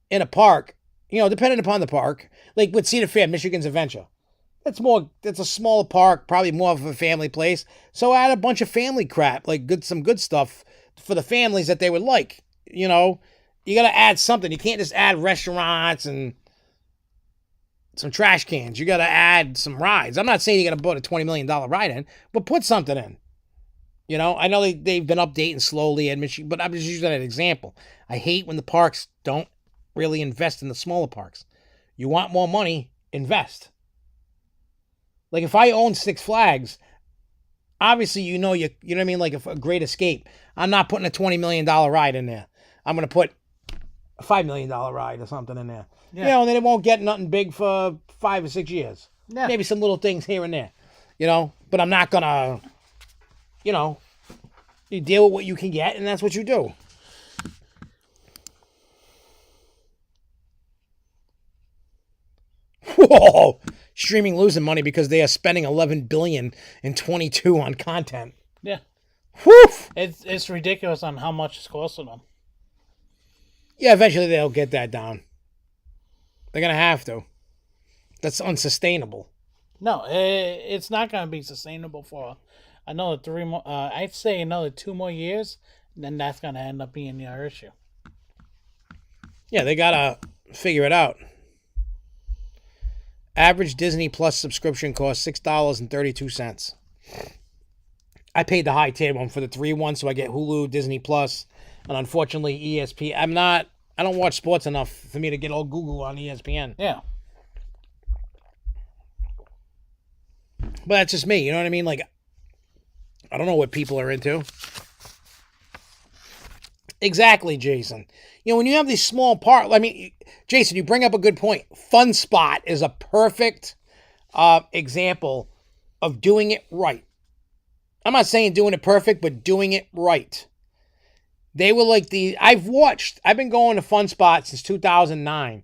in a park, depending upon the park, like with Cedar Fair, Michigan's Adventure. That's a smaller park, probably more of a family place. So add a bunch of family crap, like some good stuff for the families that they would like. You got to add something. You can't just add restaurants and some trash cans. You got to add some rides. I'm not saying you got to put a $20 million ride in, but put something in. I know they've been updating slowly at Michigan, but I'm just using that as an example. I hate when the parks don't really invest in the smaller parks. You want more money, invest. Like if I own Six Flags, obviously you know what I mean, like a Great Escape. I'm not putting a $20 million ride in there. I'm going to put a $5 million ride or something in there. Yeah. And then it won't get nothing big for 5 or 6 years. Yeah. Maybe some little things here and there. But I'm not going to, you deal with what you can get and that's what you do. Whoa! Streaming losing money because they are spending $11 billion in 22 on content. Yeah. Whew! It's ridiculous on how much it's costing them. Yeah, eventually they'll get that down. They're gonna have to. That's unsustainable. No, it's not gonna be sustainable for another 3 more. I'd say another 2 more years, and then that's gonna end up being your issue. Yeah, they gotta figure it out. Average Disney Plus subscription costs $6.32. I paid the high tier one for the 3-1, so I get Hulu, Disney Plus, and unfortunately ESPN. I don't watch sports enough for me to get all Google on ESPN. Yeah. But that's just me, you know what I mean? Like, I don't know what people are into. Exactly, Jason. When you have these small parks, Jason, you bring up a good point. Fun Spot is a perfect example of doing it right. I'm not saying doing it perfect, but doing it right. They were like I've been going to Fun Spot since 2009.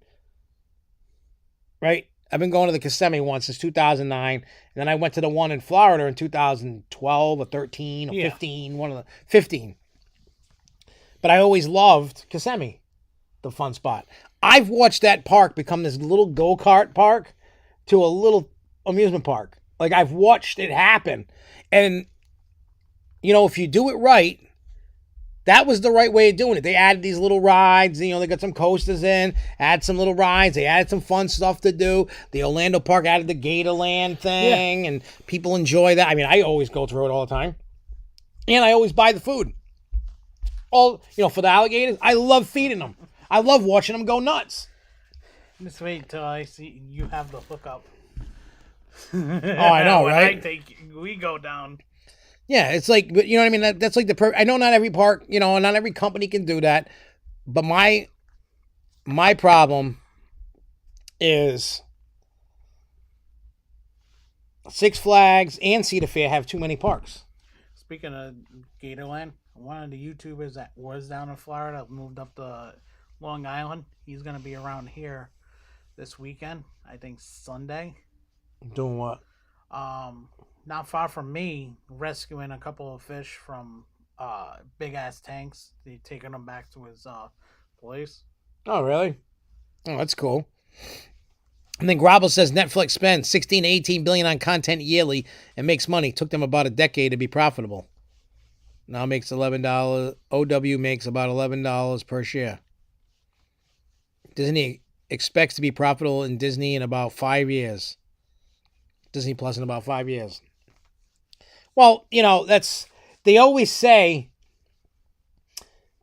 Right? I've been going to the Kissimmee one since 2009, and then I went to the one in Florida in 2012 or 13 or 15, one of the 15. But I always loved Kissimmee, the fun spot. I've watched that park become this little go-kart park to a little amusement park. Like, I've watched it happen. And, you know, if you do it right, that was the right way of doing it. They added these little rides. You know, they got some coasters in, add some little rides. They added some fun stuff to do. The Orlando Park added the Gatorland thing, and people enjoy that. I mean, I always go through it all the time. And I always buy the food. All, you know, for the alligators, I love feeding them. I love watching them go nuts. Just wait till I see you have the hookup. Oh, I know, right? We go down. Yeah, it's like, but you know what I mean? That's like I know not every park, you know, not every company can do that. But my problem is Six Flags and Cedar Fair have too many parks. Speaking of Gatorland, one of the YouTubers that was down in Florida moved up to Long Island. He's going to be around here this weekend, I think Sunday. Doing what? Not far from me, rescuing a couple of fish from big ass tanks. They're taking them back to his place. Oh, really? Oh, that's cool. And then Grobble says Netflix spends 16 to 18 billion on content yearly and makes money. Took them about a decade to be profitable. Now makes $11. OW makes about $11 per share. Disney expects to be profitable in Disney in about 5 years. Disney Plus in about 5 years. Well, you know, they always say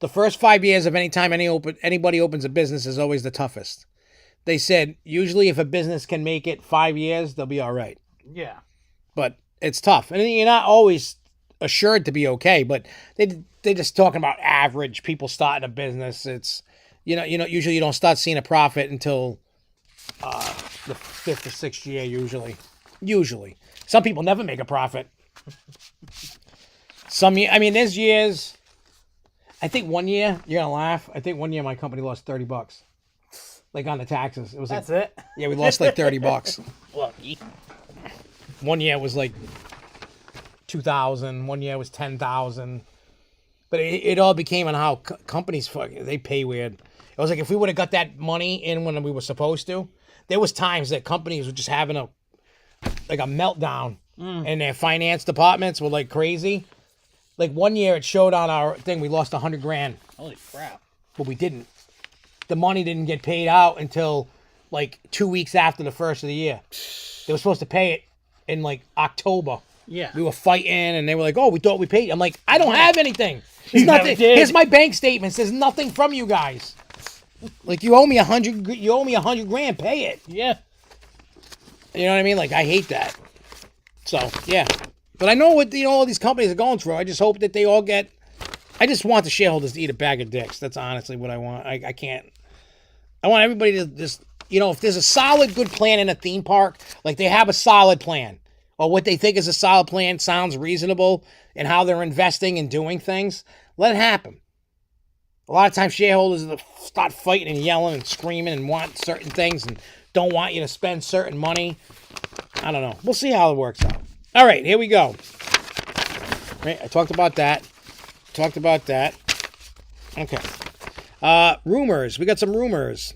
the first 5 years of any time anybody opens a business is always the toughest. They said usually if a business can make it 5 years, they'll be all right. Yeah. But it's tough. And you're not always assured to be okay, but they're just talking about average people starting a business. It's, you know, usually you don't start seeing a profit until the 5th or 6th year usually. Some people never make a profit. There's years. I think one year, you're gonna laugh. I think one year my company lost $30, like on the taxes. It was That's like, it. Yeah, we lost like $30. Lucky. One year was like 2,000. One year was 10,000. But it all became on how companies they pay weird. It was like if we would have got that money in when we were supposed to, there was times that companies were just having a meltdown. And their finance departments were like crazy. Like one year it showed on our thing, we lost $100,000. Holy crap. But we didn't. The money didn't get paid out until like 2 weeks after the first of the year. They were supposed to pay it in like October. Yeah. We were fighting and they were like, oh, we thought we paid. I'm like, I don't have anything. There's You never nothing. did. Here's my bank statements. There's nothing from you guys. Like you owe me $100,000, pay it. Yeah. You know what I mean? Like I hate that. So, yeah. But I know what all these companies are going through. I just hope that they all get... I just want the shareholders to eat a bag of dicks. That's honestly what I want. I can't... I want everybody to just... You know, if there's a solid, good plan in a theme park, like they have a solid plan, or what they think is a solid plan sounds reasonable in how they're investing and doing things, let it happen. A lot of times shareholders start fighting and yelling and screaming and want certain things and don't want you to spend certain money. I don't know. We'll see how it works out. All right, here we go. Right, I talked about that. Okay. Rumors. We got some rumors.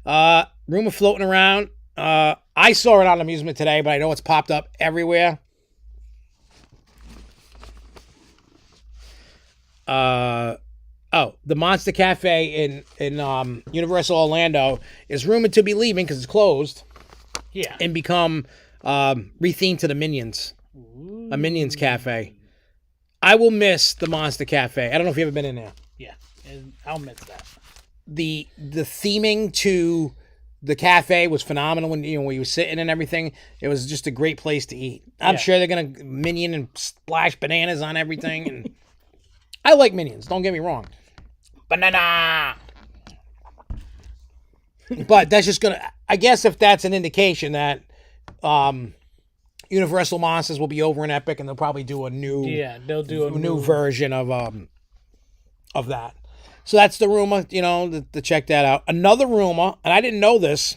Rumor floating around. I saw it on Amusement today, but I know it's popped up everywhere. The Monster Cafe in Universal Orlando is rumored to be leaving because it's closed. Yeah. And become rethemed to the Minions. Ooh. A Minions Cafe. I will miss the Monster Cafe. I don't know if you've ever been in there. Yeah, and I'll miss that. The theming to the cafe was phenomenal when you were sitting and everything. It was just a great place to eat. I'm sure they're gonna Minion and splash bananas on everything, and I like Minions. Don't get me wrong. Banana. But that's just gonna. I guess if that's an indication that Universal Monsters will be over in Epic, and they'll probably do a new. Yeah, they'll do a new version of that. So that's the rumor, to check that out. Another rumor, and I didn't know this,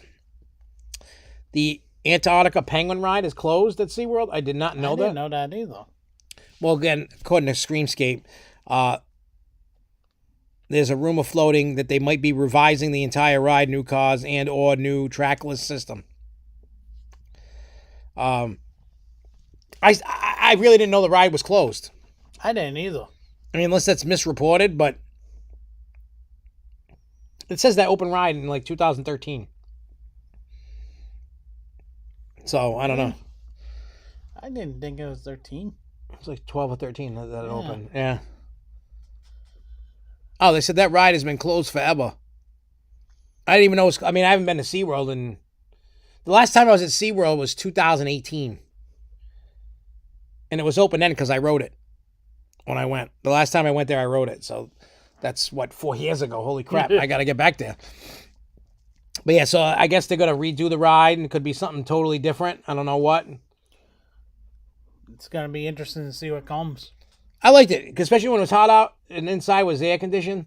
the Antarctica Penguin Ride is closed at SeaWorld. I did not know I that. didn't know that either. Well, again, according to Screamscape, there's a rumor floating that they might be revising the entire ride, new cars and or new trackless system. I really didn't know the ride was closed. I didn't either. I mean, unless that's misreported, but it says that open ride in like 2013. So, I don't know. I didn't think it was 13. It was like 12 or 13 that it opened. Yeah. Oh, they said that ride has been closed forever. I didn't even know. I haven't been to SeaWorld in... The last time I was at SeaWorld was 2018. And it was open then because I wrote it when I went. The last time I went there, I wrote it. So that's, 4 years ago. Holy crap. I got to get back there. But yeah, so I guess they're going to redo the ride and it could be something totally different. I don't know what. It's going to be interesting to see what comes. I liked it, especially when it was hot out and inside was air conditioned.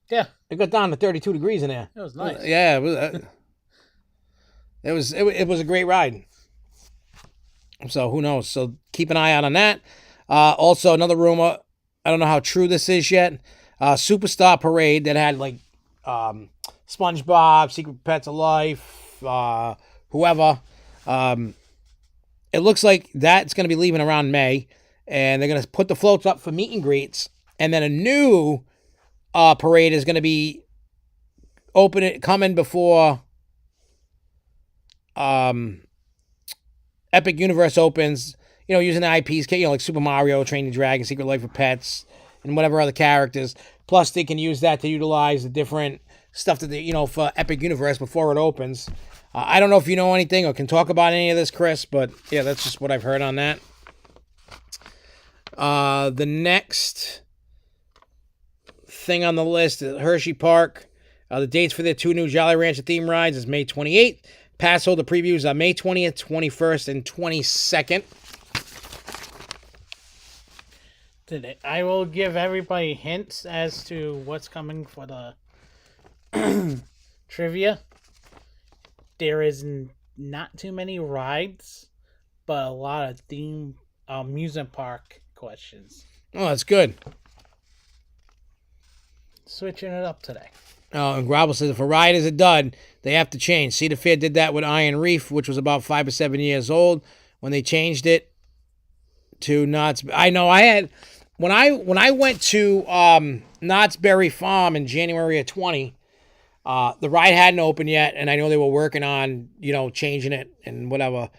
Yeah. It got down to 32 degrees in there. It was nice. Yeah, it was a great ride. So who knows? So keep an eye out on that. Also, another rumor, I don't know how true this is yet. Superstar Parade that had like SpongeBob, Secret Pets of Life, whoever. It looks like that's going to be leaving around May. And they're going to put the floats up for meet and greets. And then a new parade is going to be coming before Epic Universe opens, using the IPs, like Super Mario, Training Dragon, Secret Life of Pets, and whatever other characters. Plus, they can use that to utilize the different stuff that they, for Epic Universe before it opens. I don't know if you know anything or can talk about any of this, Chris, but yeah, that's just what I've heard on that. The next thing on the list is Hershey Park. The dates for their 2 new Jolly Rancher theme rides is May 28th. Pass holder previews are May 20th, 21st, and 22nd. I will give everybody hints as to what's coming for the trivia. There is not too many rides, but a lot of theme amusement park questions. Oh, that's good. Switching it up today. Oh, and Grobble says if a ride is a dud, they have to change. Cedar Fair did that with Iron Reef, which was about 5 or 7 years old when they changed it to Knott's. I know I had when I went to Knott's Berry Farm in January of 20. The ride hadn't opened yet, and I know they were working on changing it and whatever.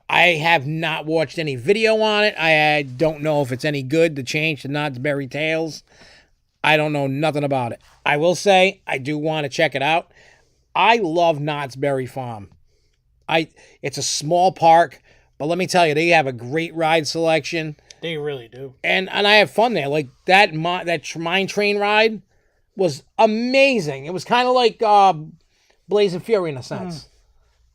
I have not watched any video on it. I don't know if it's any good to change to Knott's Berry Tales. I don't know nothing about it. I will say I do want to check it out. I love Knott's Berry Farm. It's a small park, but let me tell you, they have a great ride selection. They really do. And I have fun there. Like that mine train ride was amazing. It was kind of like Blaze and Fury in a sense.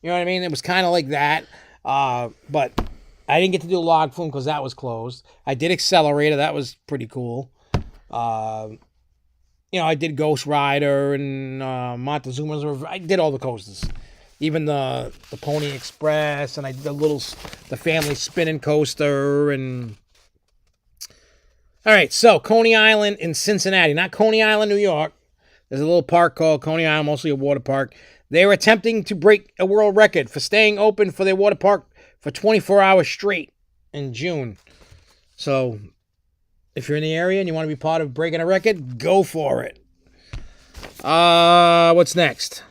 You know what I mean? It was kind of like that. But I didn't get to do Log Flume because that was closed. I did Accelerator. That was pretty cool. I did Ghost Rider and Montezuma's. I did all the coasters. Even the Pony Express, and I did the family spinning coaster. And all right, so Coney Island in Cincinnati, not Coney Island, New York. There's a little park called Coney Island, mostly a water park. They were attempting to break a world record for staying open for their water park for 24 hours straight in June. So if you're in the area and you want to be part of breaking a record, go for it. What's next?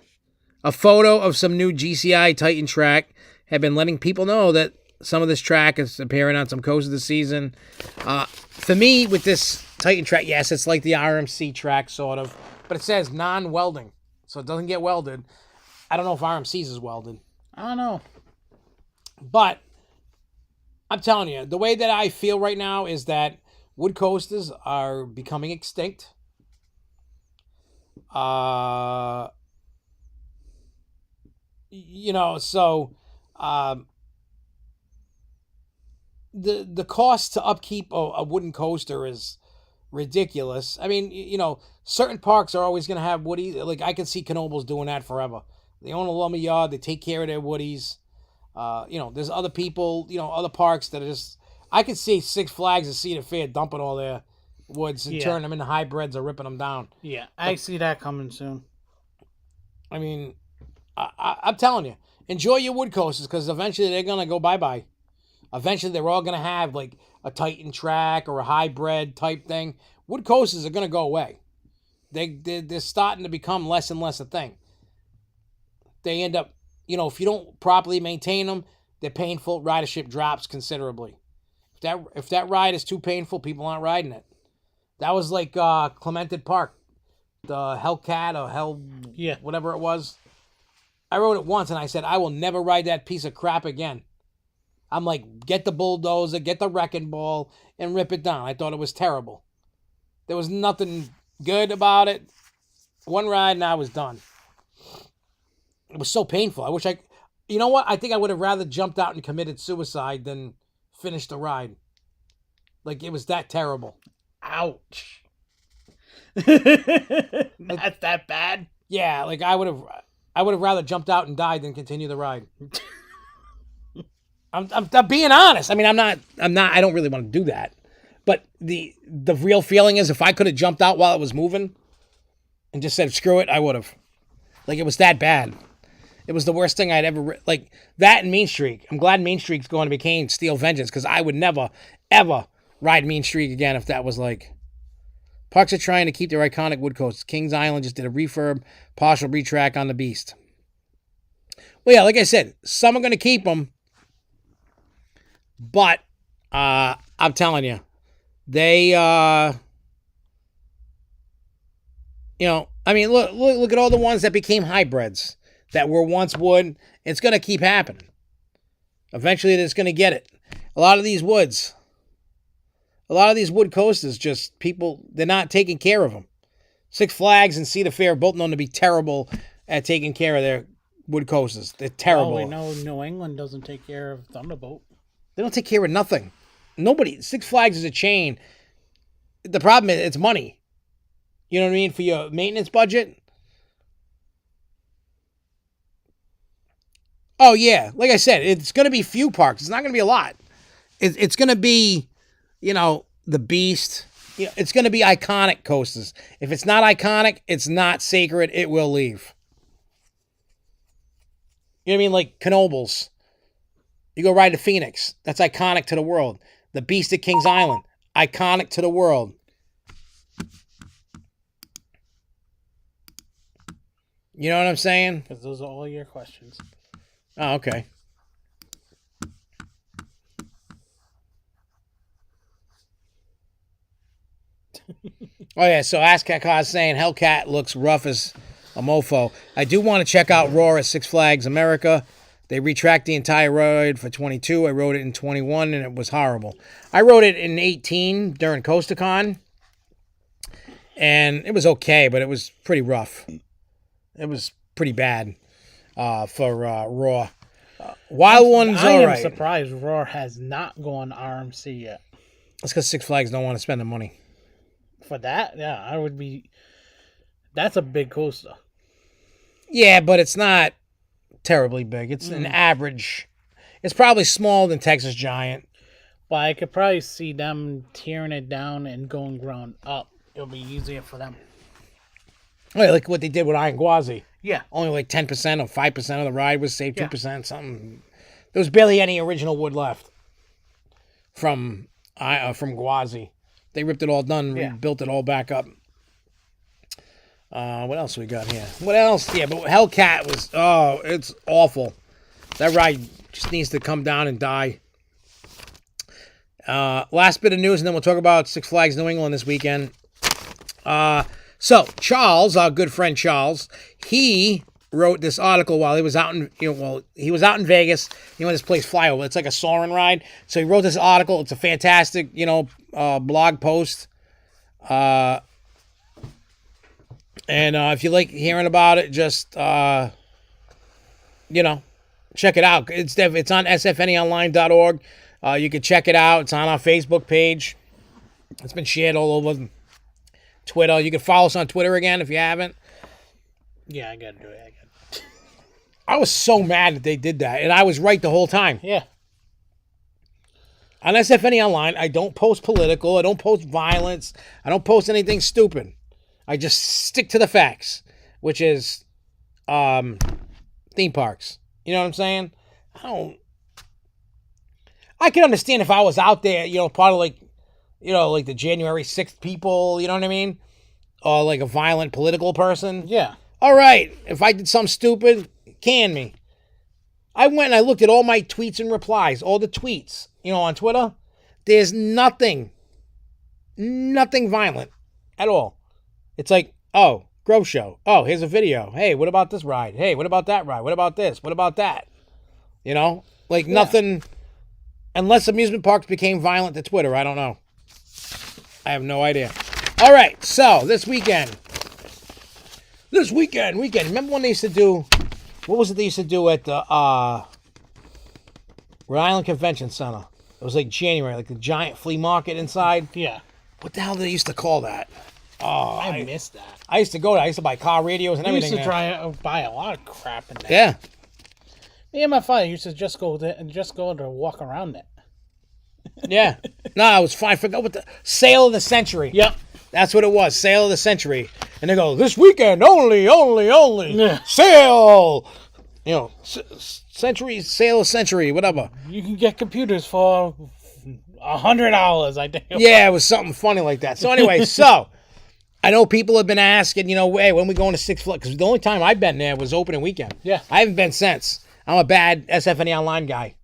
A photo of some new GCI Titan track have been letting people know that some of this track is appearing on some coasters this season. For me, with this Titan track, yes, it's like the RMC track, sort of. But it says non-welding, so it doesn't get welded. I don't know if RMC's is welded. I don't know. But I'm telling you, the way that I feel right now is that wood coasters are becoming extinct. So the cost to upkeep a wooden coaster is ridiculous. I mean, certain parks are always going to have woody. Like I can see Knoebels doing that forever. They own a lumberyard. They take care of their woodies. There's other people, other parks that are just. I could see Six Flags and Cedar Fair dumping all their woods and turning them into hybrids or ripping them down. Yeah, I see that coming soon. I mean, I'm telling you, enjoy your wood coasters because eventually they're gonna go bye-bye. Eventually they're all gonna have like a Titan track or a hybrid type thing. Wood coasters are gonna go away. They're starting to become less and less a thing. They end up, if you don't properly maintain them, they're painful. Ridership drops considerably. If that ride is too painful, people aren't riding it. That was like Clemented Park, the Hellcat or whatever it was. I rode it once and I said, I will never ride that piece of crap again. I'm like, get the bulldozer, get the wrecking ball, and rip it down. I thought it was terrible. There was nothing good about it. One ride and I was done. It was so painful. I wish you know what? I think I would have rather jumped out and committed suicide than finished the ride. Like, it was that terrible. Ouch. That's that bad? Yeah, like I would have rather jumped out and died than continue the ride. I'm being honest. I mean, I don't really want to do that. But the real feeling is if I could have jumped out while it was moving and just said, screw it, I would have. Like, it was that bad. It was the worst thing I'd ever... Like, that and Mean Streak. I'm glad Mean Streak's going to become Steel Vengeance because I would never, ever ride Mean Streak again if that was like... Parks are trying to keep their iconic wood coasters. Kings Island just did a refurb, partial retrack on the Beast. Well, yeah, like I said, some are going to keep them. But, I'm telling you, they, I mean, look at all the ones that became hybrids that were once wood. It's going to keep happening. Eventually, it's going to get it. A lot of these wood coasters, just people, they're not taking care of them. Six Flags and Cedar Fair are both known to be terrible at taking care of their wood coasters. They're terrible. Oh, we know New England doesn't take care of Thunderbolt. They don't take care of nothing. Nobody. Six Flags is a chain. The problem is it's money. You know what I mean? For your maintenance budget. Oh, yeah. Like I said, it's going to be few parks. It's not going to be a lot. It's going to be, the Beast. It's going to be iconic coasters. If it's not iconic, it's not sacred. It will leave. You know what I mean? Like Knoebels. You go ride to Phoenix. That's iconic to the world. The Beast at Kings Island. Iconic to the world. You know what I'm saying? Because those are all your questions. Oh, okay. Oh, yeah. So Ask saying Hellcat looks rough as a mofo. I do want to check out Roar at Six Flags America. They retracked the entire ride for 22. I rode it in 21, and it was horrible. I rode it in 18 during CoasterCon, and it was okay, but it was pretty rough. It was pretty bad for Raw. Wild One's all right. I am surprised Roar has not gone RMC yet. That's because Six Flags don't want to spend the money. For that? Yeah, I would be... That's a big coaster. Yeah, but it's not terribly big. It's an average. It's probably smaller than Texas Giant. But I could probably see them tearing it down and going ground up. It'll be easier for them. Oh, yeah, like what they did with Iron Gwazi. Yeah. Only like 10% or 5% of the ride was saved, 2%, something. There was barely any original wood left from Gwazi. They ripped it all done, rebuilt it all back up. What else we got here? What else? Yeah, but Hellcat was, it's awful. That ride just needs to come down and die. Last bit of news, and then we'll talk about Six Flags New England this weekend. So Charles, our good friend Charles, he wrote this article while he was out in, he was out in Vegas. He went to this place, Flyover. It's like a soaring ride. So he wrote this article. It's a fantastic, blog post. And if you like hearing about it, just, check it out. It's on SFNEOnline.org. You can check it out. It's on our Facebook page. It's been shared all over Twitter. You can follow us on Twitter again if you haven't. Yeah, I got to do it. I was so mad that they did that, and I was right the whole time. Yeah. On SFNEOnline, I don't post political. I don't post violence. I don't post anything stupid. I just stick to the facts, which is theme parks. You know what I'm saying? I can understand if I was out there, you know, part of like the January 6th people, you know what I mean? Or like a violent political person. Yeah. All right. If I did something stupid, can me. I went and I looked at all my tweets and replies, all the tweets, you know, on Twitter. There's nothing violent at all. It's like, oh, Grove Show. Oh, here's a video. Hey, what about this ride? Hey, what about that ride? What about this? What about that? You know, like nothing, unless amusement parks became violent to Twitter. I don't know. I have no idea. All right, so this weekend. Remember when they used to do, what was it they used to do at the Rhode Island Convention Center? It was like January, like the giant flea market inside. Yeah. What the hell did they used to call that? Oh, I missed that. I used to go there. I used to buy car radios and I everything. used to try to buy a lot of crap in there. Yeah. Me and my father used to just go there and just go to walk around it. Yeah. No, it was fine. I forgot what the Sale of the Century. Yep. That's what it was. Sale of the Century. And they go, this weekend, only. Yeah. Sale. You know, century, sale of century, whatever. You can get computers for $100, I think. Yeah, it was something funny like that. So anyway, I know people have been asking, you know, hey, when we going to Six Flags? Because the only time I've been there was opening weekend. Yeah. I haven't been since. I'm a bad SFNEOnline guy.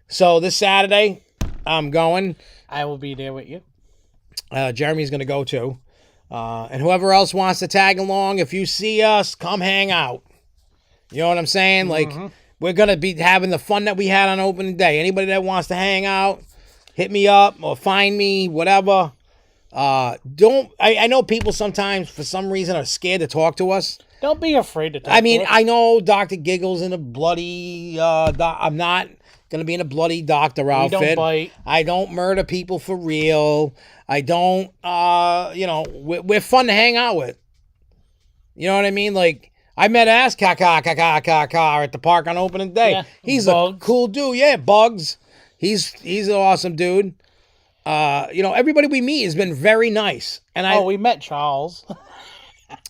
So this Saturday, I'm going. I will be there with you. Jeremy's going to go too. And whoever else wants to tag along, if you see us, come hang out. You know what I'm saying? Like, we're going to be having the fun that we had on opening day. Anybody that wants to hang out, hit me up or find me, whatever. I know people sometimes, for some reason, are scared to talk to us. Don't be afraid to talk I mean, to us. I know Dr. Gigglez in a bloody, I'm not going to be in a bloody doctor outfit. We don't bite. I don't murder people for real. I don't, we're fun to hang out with. You know what I mean? Like, I met Ass Kaka at the park on opening day. Yeah, He's Bugs. a cool dude. Yeah, Bugs. He's an awesome dude. Everybody we meet has been very nice. And we met Charles.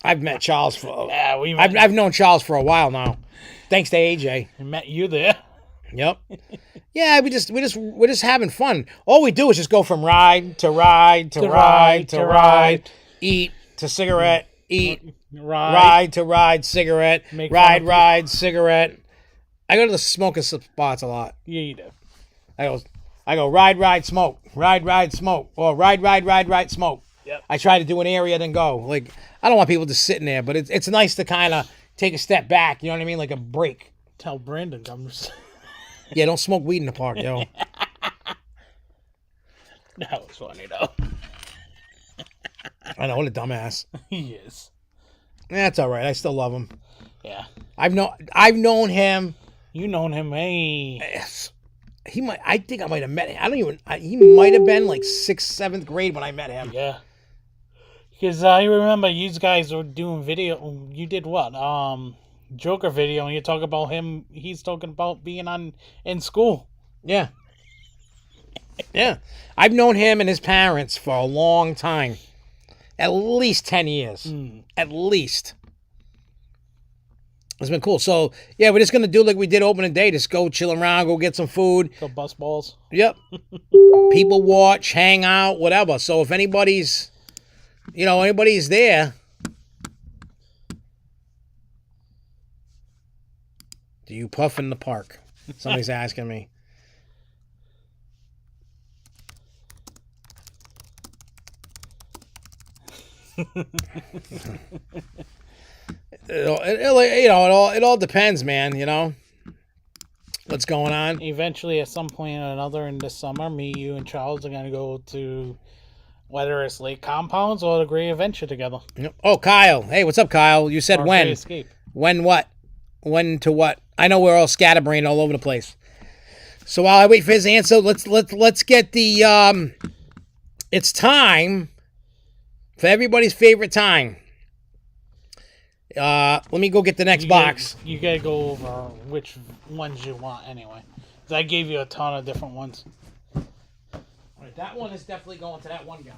I've met Charles for. Yeah, we met. I've known Charles for a while now, thanks to AJ. I met you there. Yep. Yeah, we're just having fun. All we do is just go from ride to ride to ride to ride, eat to cigarette, eat, ride to ride, cigarette, ride, cigarette. I go to the smoking spots a lot. Yeah, you do. I go ride, smoke, ride, smoke, or ride, smoke. Yep. I try to do an area, then go. Like, I don't want people just sitting there, but it's nice to kind of take a step back. You know what I mean? Like a break. Tell Brandon comes. Yeah, don't smoke weed in the park, yo. That was funny though. I know, what a dumbass. He is. That's all right. I still love him. Yeah. I've known him. You known him, hey. Yes. I think I might have met him. He might have been like 6th, 7th grade when I met him. Yeah. Because I remember you guys were doing video. You did what? Joker video, and you talk about him. He's talking about being in school. Yeah. Yeah. I've known him and his parents for a long time. At least 10 years. At least. It's been cool. So, yeah, we're just going to do like we did opening day. Just go chill around, go get some food. Go bust balls. Yep. People watch, hang out, whatever. So if anybody's there, do you puff in the park? Somebody's asking me. It all depends, man. You know what's going on. Eventually, at some point or another in the summer, me, you, and Charles are gonna go to whether it's Lake Compounds or the Great Adventure together. Oh, Kyle. Hey, what's up, Kyle? You said when? Great Escape. When what? When to what? I know we're all scatterbrained all over the place. So while I wait for his answer, let's get the it's time for everybody's favorite time. Let me go get the next box. You gotta go over which ones you want anyway. 'Cause I gave you a ton of different ones. All right, that one is definitely going to that one guy.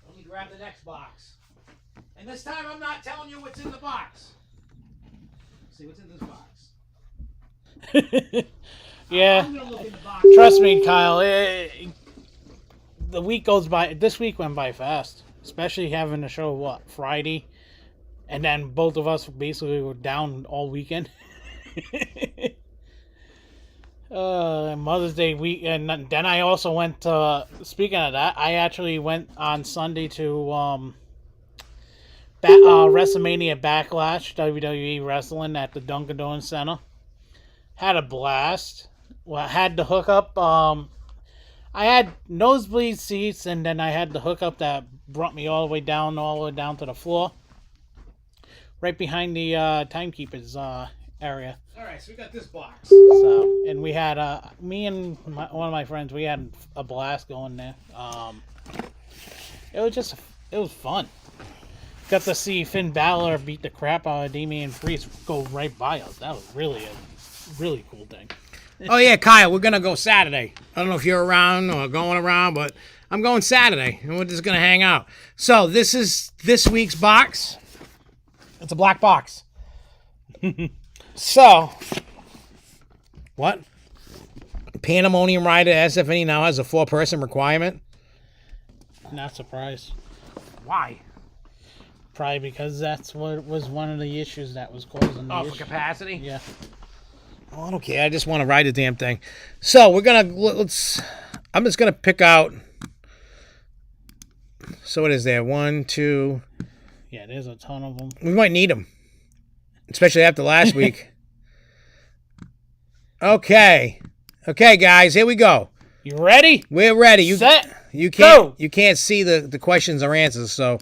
Let me grab the next box. And this time I'm not telling you what's in the box. Let's see what's in this box. Yeah. I'm gonna look in the box. Trust me, Kyle. The week goes by. This week went by fast. Especially having the show, Friday? And then both of us basically were down all weekend. Mother's Day week. And then I also went, speaking of that, I actually went on Sunday to WrestleMania Backlash, WWE Wrestling at the Dunkin' Donuts Center. Had a blast. Well, I had the hookup. I had nosebleed seats, and then I had the hookup that brought me all the way down to the floor, right behind the timekeepers area. All right, so we got this box. So, and we had me and one of my friends. We had a blast going there. It was fun. Got to see Finn Balor beat the crap out of Damian Priest go right by us. That was really a really cool thing. Oh, yeah, Kyle, we're going to go Saturday. I don't know if you're around or going around, but I'm going Saturday, and we're just going to hang out. So this is this week's box. It's a black box. So, what? Pandemonium Ride at SFNE now has a 4-person requirement. Not surprised. Why? Probably because that's what was one of the issues that was causing the issue. For capacity? Yeah. Oh, I don't care. I just want to ride the damn thing. So we're gonna I'm just gonna pick out. So what is there? 1, 2. Yeah, there's a ton of them. We might need them, especially after last week. Okay, guys, here we go. You ready? We're ready. You Go. You can't see the questions or answers, so.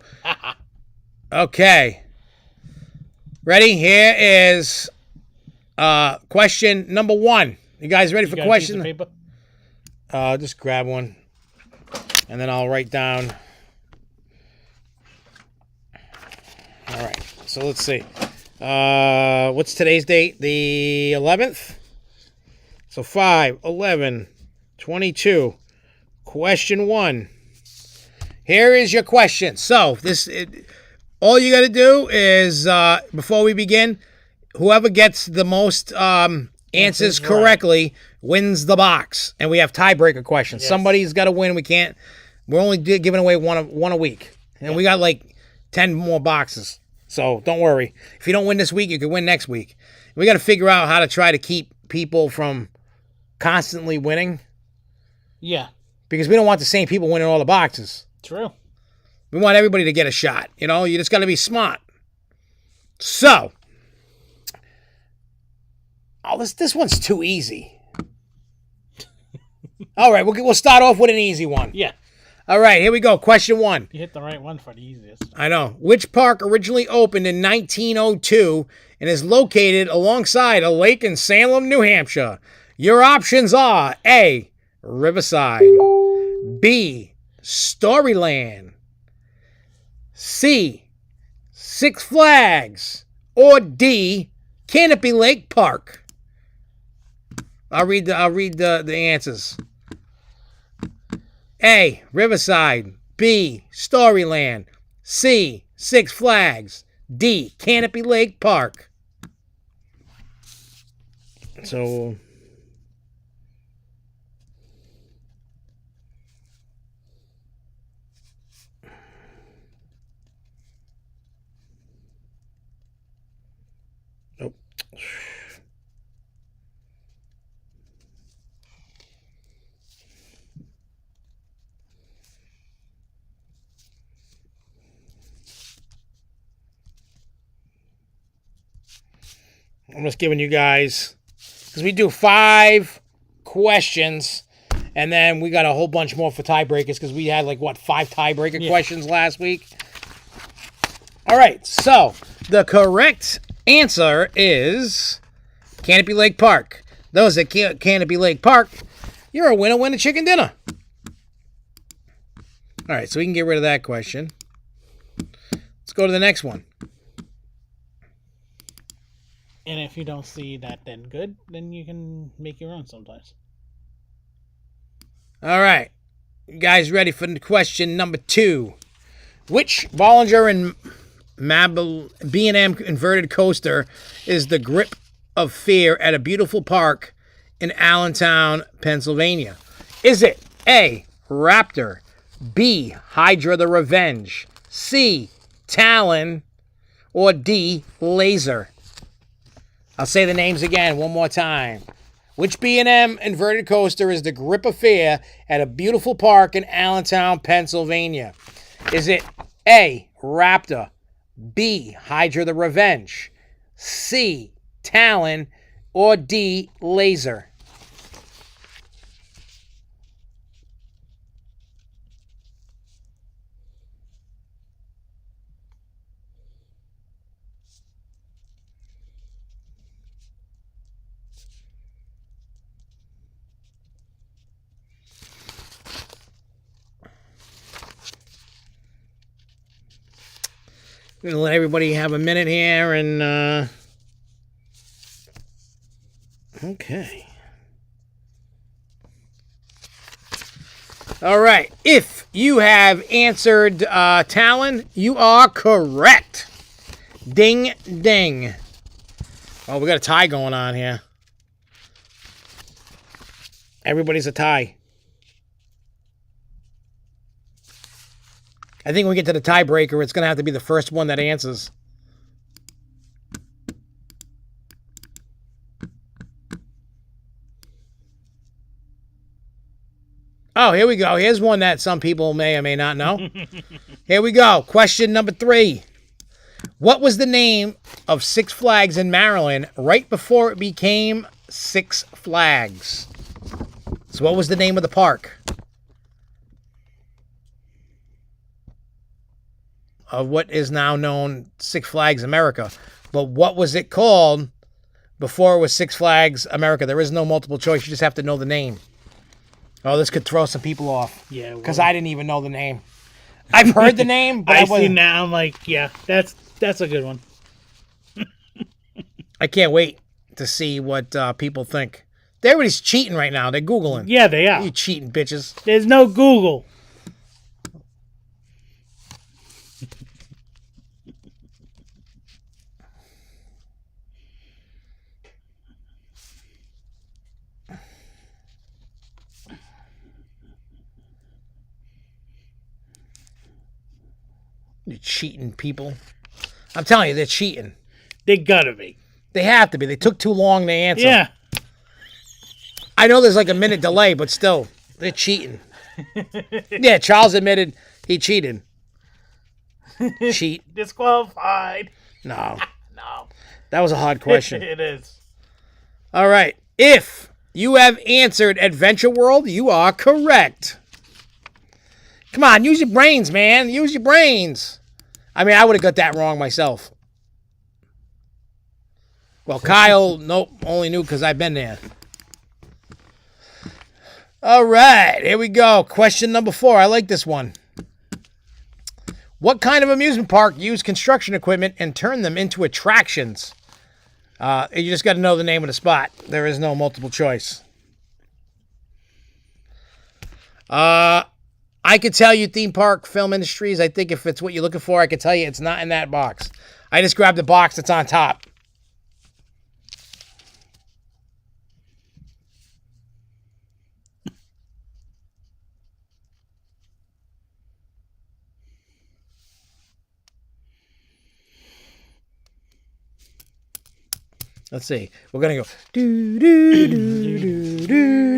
Okay. Ready? Here is question number 1. You guys ready for question? Paper? Just grab one, and then I'll write down. All right. So let's see. What's today's date? The 11th. So 5, 11, 22. Question 1. Here is your question. So all you got to do is before we begin, whoever gets the most answers correctly wins the box, and we have tiebreaker questions. Yes. Somebody's got to win. We're only giving away one a week, and we got like 10 more boxes. So don't worry. If you don't win this week, you can win next week. We got to figure out how to try to keep people from constantly winning. Yeah, because we don't want the same people winning all the boxes. True. We want everybody to get a shot. You know, you just got to be smart. So. Oh, this one's too easy. All right, we'll start off with an easy one. Yeah. All right, here we go. Question 1. You hit the right one for the easiest. I know. Which park originally opened in 1902 and is located alongside a lake in Salem, New Hampshire? Your options are A, Riverside, B, Storyland, C, Six Flags, or D, Canopy Lake Park. I'll read the answers. A, Riverside. B, Storyland. C, Six Flags. D, Canopy Lake Park. So. Nope. I'm just giving you guys, because we do 5 questions, and then we got a whole bunch more for tiebreakers, because we had 5 tiebreaker questions last week. All right, so the correct answer is Canopy Lake Park. Those at Canopy Lake Park, you're a winner, win a chicken dinner. All right, so we can get rid of that question. Let's go to the next one. And if you don't see that then good, then you can make your own sometimes. All right. You guys ready for question number 2? Which Bollinger and B&M inverted coaster is the grip of fear at a beautiful park in Allentown, Pennsylvania? Is it A, Raptor, B, Hydra the Revenge, C, Talon, or D, Laser? I'll say the names again one more time. Which B&M inverted coaster is the grip of fear at a beautiful park in Allentown, Pennsylvania? Is it A, Raptor, B, Hydra the Revenge, C, Talon, or D, Laser? I'm going to let everybody have a minute here and, okay. All right. If you have answered Talon, you are correct. Ding, ding. Oh, we got a tie going on here. Everybody's a tie. I think when we get to the tiebreaker, it's going to have to be the first one that answers. Oh, here we go. Here's one that some people may or may not know. Here we go. Question number 3. What was the name of Six Flags in Maryland right before it became Six Flags? So what was the name of the park? Of what is now known Six Flags America. But what was it called before it was Six Flags America? There is no multiple choice. You just have to know the name. Oh, this could throw some people off. Yeah. Because I didn't even know the name. I've heard the name, but I see now. I'm like, yeah, that's a good one. I can't wait to see what people think. Everybody's cheating right now. They're Googling. Yeah, they are. You cheating bitches. There's no Google. You cheating people. I'm telling you, they're cheating. They gotta be. They have to be. They took too long to answer. Yeah. I know there's like a minute delay, but still, they're cheating. Yeah, Charles admitted he cheated. Cheat. Disqualified. No. No. That was a hard question. It is. All right. If you have answered Adventure World, you are correct. Come on, use your brains, man. Use your brains. I mean, I would have got that wrong myself. Well, Kyle, nope, only knew because I've been there. All right, here we go. Question number 4. I like this one. What kind of amusement park used construction equipment and turned them into attractions? You just got to know the name of the spot. There is no multiple choice. I could tell you theme park film industries. I think if it's what you're looking for, I could tell you it's not in that box. I just grabbed the box that's on top. Let's see. We're gonna go do do do do do do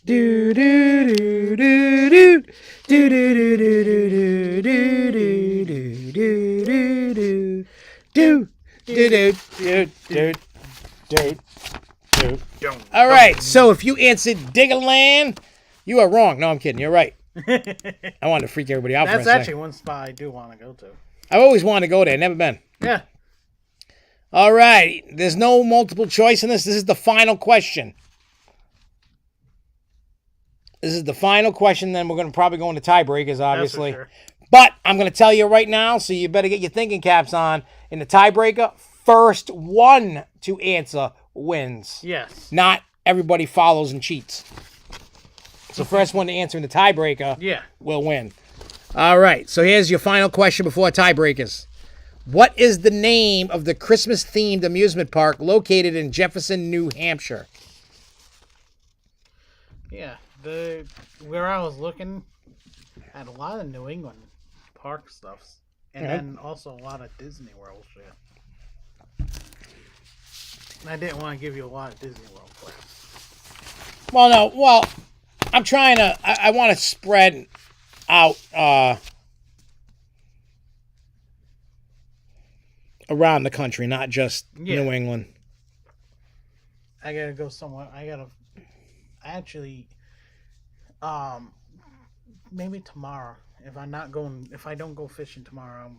do do do do do do do do do do do do do. All right. So if you answered Diggerland, you are wrong. No, I'm kidding. You're right. I wanted to freak everybody out. That's for a actually second. one spot I do want to go to. I've always wanted to go there. Never been. Yeah. All right. There's no multiple choice in this. This is the final question. This is the final question. Then we're going to probably go into tiebreakers, obviously. Sure. But I'm going to tell you right now, so you better get your thinking caps on. In the tiebreaker, first one to answer wins. Yes. Not everybody follows and cheats. So first one to answer in the tiebreaker will win. All right, so here's your final question before tiebreakers. What is the name of the Christmas-themed amusement park located in Jefferson, New Hampshire? Yeah, where I was looking had a lot of New England park stuffs, and then also a lot of Disney World shit. And I didn't want to give you a lot of Disney World places. Well, I'm trying to. I want to spread out around the country, not just New England. I gotta go somewhere. Actually, maybe tomorrow. If I don't go fishing tomorrow,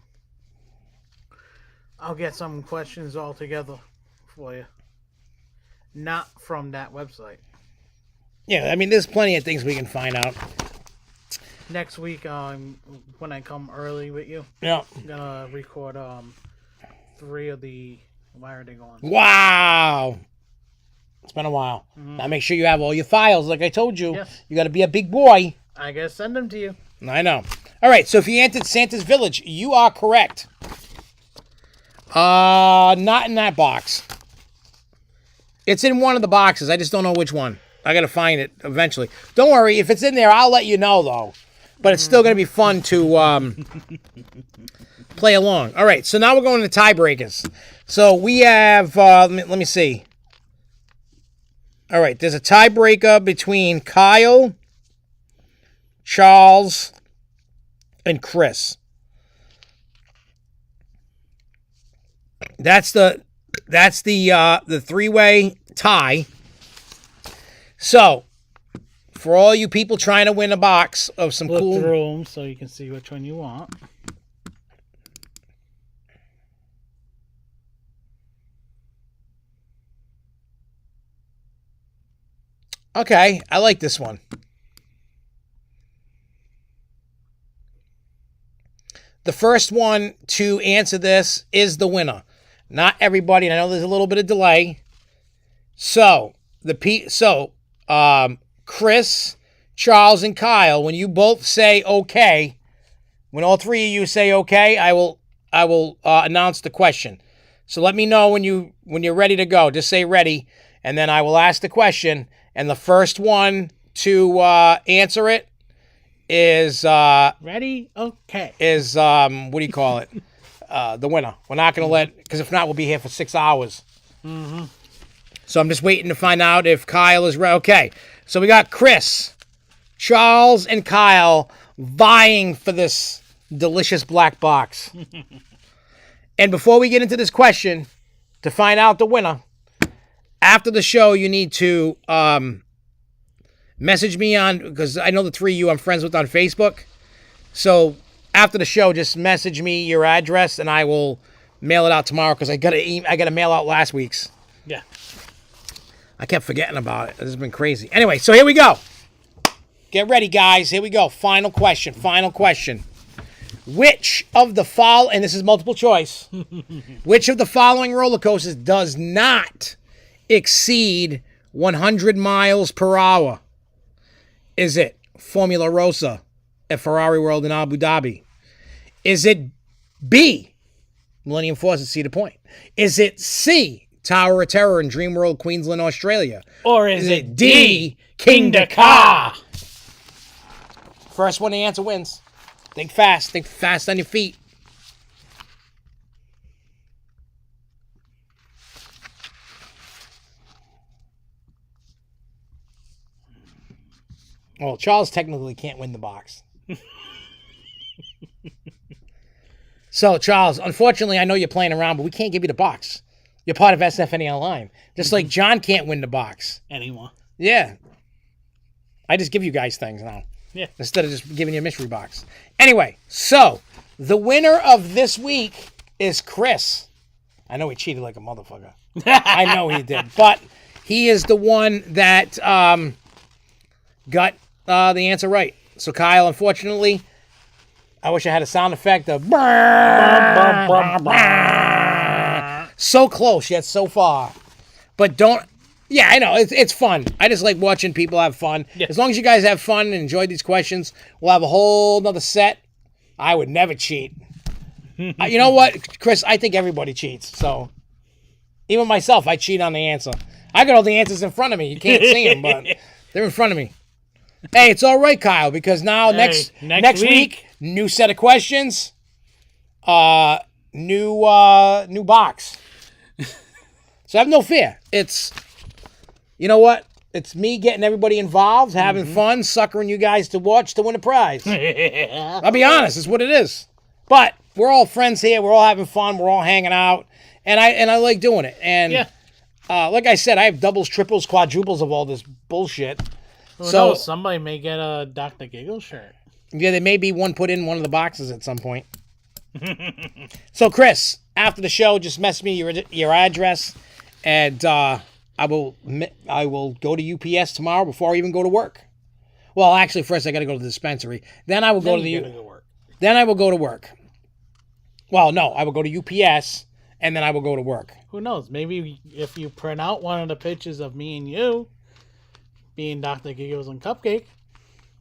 I'll get some questions all together for you. Not from that website. Yeah, I mean, there's plenty of things we can find out. Next week, when I come early with you, Yeah, I'm gonna record 3 of the. Why are they going? Wow, it's been a while. Now make sure you have all your files, like I told you. Yes. You got to be a big boy. I gotta send them to you. I know. All right, so if you answered Santa's Village, you are correct. Not in that box. It's in one of the boxes. I just don't know which one. I got to find it eventually. Don't worry. If it's in there, I'll let you know, though. But it's still going to be fun to play along. All right, so now we're going to tiebreakers. So we have, let me see. All right, there's a tiebreaker between Kyle, Charles, and Chris. That's the three-way tie. So, for all you people trying to win a box of some Look cool... through them so you can see which one you want. Okay, I like this one. The first one to answer this is the winner. Not everybody, and I know there's a little bit of delay. So, Chris, Charles, and Kyle, when you both say okay, when all three of you say okay, I will announce the question. So let me know when you're ready to go. Just say ready, and then I will ask the question. And the first one to answer it is ready. Okay. Is what do you call it? The winner. We're not going to because if not, we'll be here for 6 hours. Mm-hmm. So I'm just waiting to find out if Kyle is ready. Okay, so we got Chris, Charles, and Kyle vying for this delicious black box. And before we get into this question, to find out the winner, after the show, you need to message me because I know the three of you I'm friends with on Facebook. So after the show, just message me your address, and I will mail it out tomorrow because I got to mail out last week's. Yeah. I kept forgetting about it. This has been crazy. Anyway, so here we go. Get ready, guys. Here we go. Final question. Which of the and this is multiple choice, which of the following roller coasters does not exceed 100 miles per hour? Is it Formula Rossa at Ferrari World in Abu Dhabi? Is it B, Millennium Force at Cedar Point? Is it C, Tower of Terror in Dream World, Queensland, Australia? Or is it D, King Dakar? First one to answer wins. Think fast on your feet. Well, Charles technically can't win the box. So, Charles, unfortunately, I know you're playing around, but we can't give you the box. You're part of SFNEOnline. Just like John can't win the box. Anymore. Yeah. I just give you guys things now. Yeah. Instead of just giving you a mystery box. Anyway, so the winner of this week is Chris. I know he cheated like a motherfucker. I know he did. But he is the one that got the answer right. So, Kyle, unfortunately, I wish I had a sound effect of so close yet so far. But don't. Yeah, I know it's fun. I just like watching people have fun. Yeah. As long as you guys have fun and enjoy these questions, we'll have a whole nother set. I would never cheat. You know what, Chris? I think everybody cheats. So even myself, I cheat on the answer. I got all the answers in front of me. You can't see them, but they're in front of me. Hey, it's all right, Kyle, because now next week, new set of questions, new box. So have no fear. It's, you know what? It's me getting everybody involved, having fun, suckering you guys to watch to win a prize. I'll be honest, it's what it is. But we're all friends here. We're all having fun. We're all hanging out, and I like doing it. And like I said, I have doubles, triples, quadruples of all this bullshit. So somebody may get a Dr. Gigglez shirt. Yeah, there may be one put in one of the boxes at some point. So, Chris, after the show, just mess me your address, and I will go to UPS tomorrow before I even go to work. Well, actually, first I got to go to the dispensary. Then I will go to Then I will go to work. Well, no, I will go to UPS, and then I will go to work. Who knows? Maybe if you print out one of the pictures of me and you being Dr. Gigglez and Cupcake,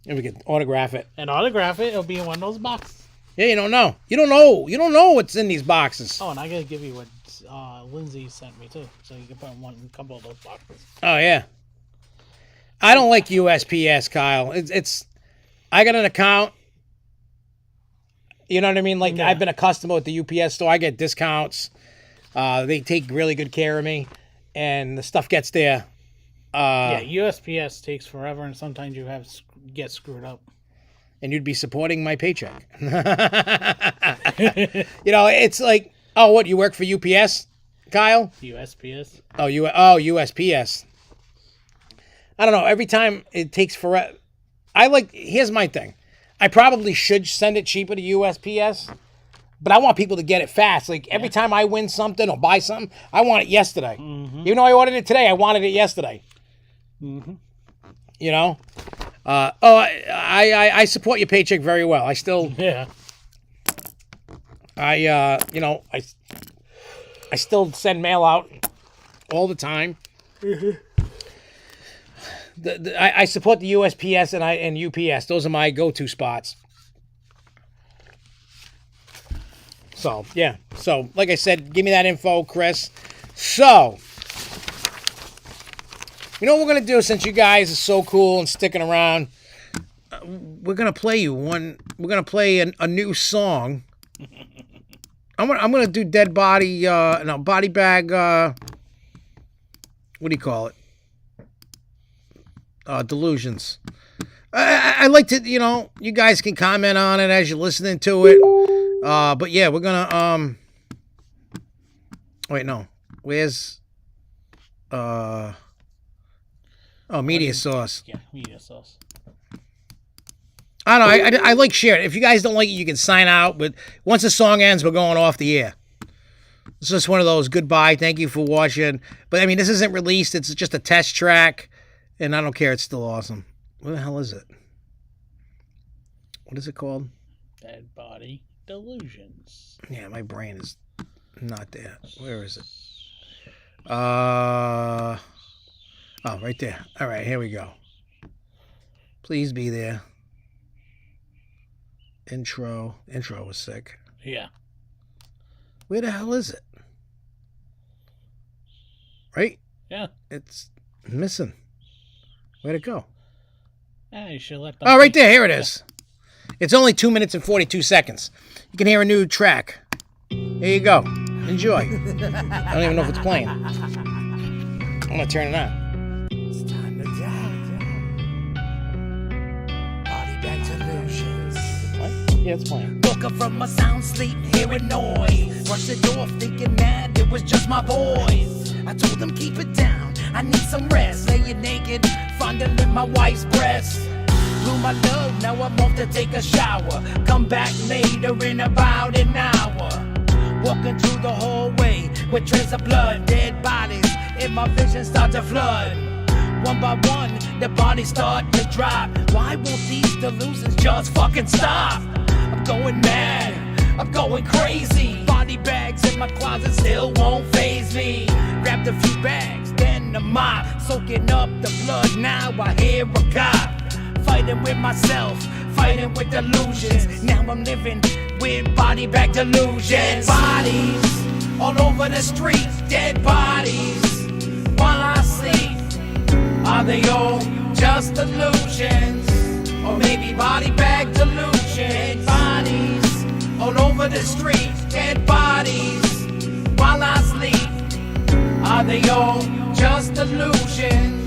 and we can autograph it. It'll be in one of those boxes. Yeah, you don't know. You don't know what's in these boxes. Oh, and I gotta give you what Lindsay sent me too, so you can put in a couple of those boxes. Oh yeah. I don't like USPS, Kyle. It's I got an account. You know what I mean? Like, I've been a customer at the UPS store. I get discounts. They take really good care of me, and the stuff gets there. USPS takes forever, and sometimes you get screwed up. And you'd be supporting my paycheck. It's like, oh, what, you work for UPS, Kyle? USPS. USPS. I don't know. Every time it takes forever. Here's my thing. I probably should send it cheaper to USPS, but I want people to get it fast. Like, every time I win something or buy something, I want it yesterday. Mm-hmm. Even though I ordered it today, I wanted it yesterday. Mm-hmm. You know? I support your paycheck very well. I still... Yeah. I still send mail out all the time. Mm-hmm. I support the USPS and UPS. Those are my go-to spots. So, yeah. So, like I said, give me that info, Chris. So, you know what we're going to do, since you guys are so cool and sticking around? We're going to play we're going to play a new song. I'm going to do Dead Body, Body Bag, what do you call it? Delusions. I like to, you guys can comment on it as you're listening to it. But yeah, we're gonna, wait, no. Where's, media source. Yeah, media source. I don't know. I like sharing it. If you guys don't like it, you can sign out. But once the song ends, we're going off the air. It's just one of those goodbye, thank you for watching. But I mean, this isn't released. It's just a test track. And I don't care. It's still awesome. What the hell is it? What is it called? Dead Body Delusions. Yeah, my brain is not there. Where is it? Oh, right there. All right, here we go. Please be there. Intro. Intro was sick. Yeah. Where the hell is it? Right? Yeah. It's missing. Where'd it go? You should let them. Oh, right there. Here it is. It's only 2 minutes and 42 seconds. You can hear a new track. Here you go. Enjoy. I don't even know if it's playing. I'm going to turn it on. It's time to die. Body back delusions. What? Yeah, it's playing. Woke up from my sound sleep, hearing noise. Brushed it off, thinking that it was just my boys. I told them keep it down. I need some rest. Laying naked, fondling my wife's breast. Blew my load, now I'm off to take a shower. Come back later in about an hour. Walking through the hallway with traces of blood, dead bodies in my vision start to flood. One by one, the bodies start to drop. Why won't these delusions just fucking stop? I'm going mad, I'm going crazy. Body bags in my closet still won't faze me. Grabbed a few bags, then a mop, soaking up the blood. Now I hear a cop. Fighting with myself, fighting with delusions. Now I'm living with body bag delusions. Dead bodies all over the street, dead bodies while I sleep. Are they all just illusions? Or maybe body bag delusions? Dead bodies all over the street, dead bodies while I sleep. Are they all just illusions?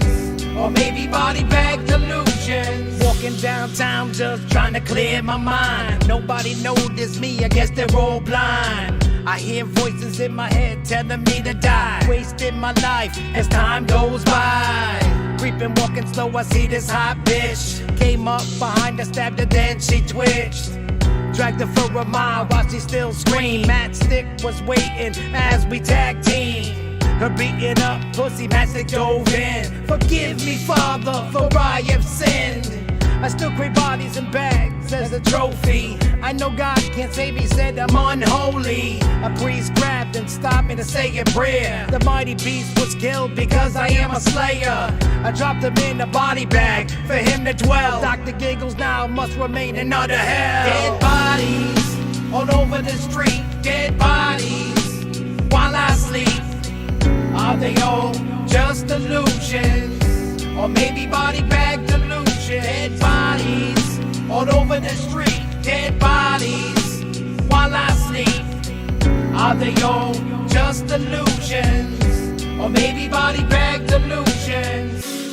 Or maybe body bag delusions? Walking downtown just trying to clear my mind. Nobody noticed me, I guess they're all blind. I hear voices in my head telling me to die. Wasting my life as time goes by. Creeping, walking slow, I see this hot bitch. Came up behind her, stabbed her, then she twitched. Dragged her for a mile while she still screamed. Matchstick was waiting as we tag team. Her beating up pussy, Matchstick dove in. Forgive me, Father, for I have sinned. I still crave bodies and bags as a trophy. I know God can't save me, said I'm unholy. A priest grabbed and stopped me to say a prayer. The mighty beast was killed because I am a slayer. I dropped him in a body bag for him to dwell. Dr. Gigglez now must remain in utter hell. Dead bodies all over the street, dead bodies while I sleep. Are they all just illusions? Or maybe body bag delusions? Dead bodies all over the street, dead bodies while I sleep. Are they all just illusions? Or maybe body bag delusions?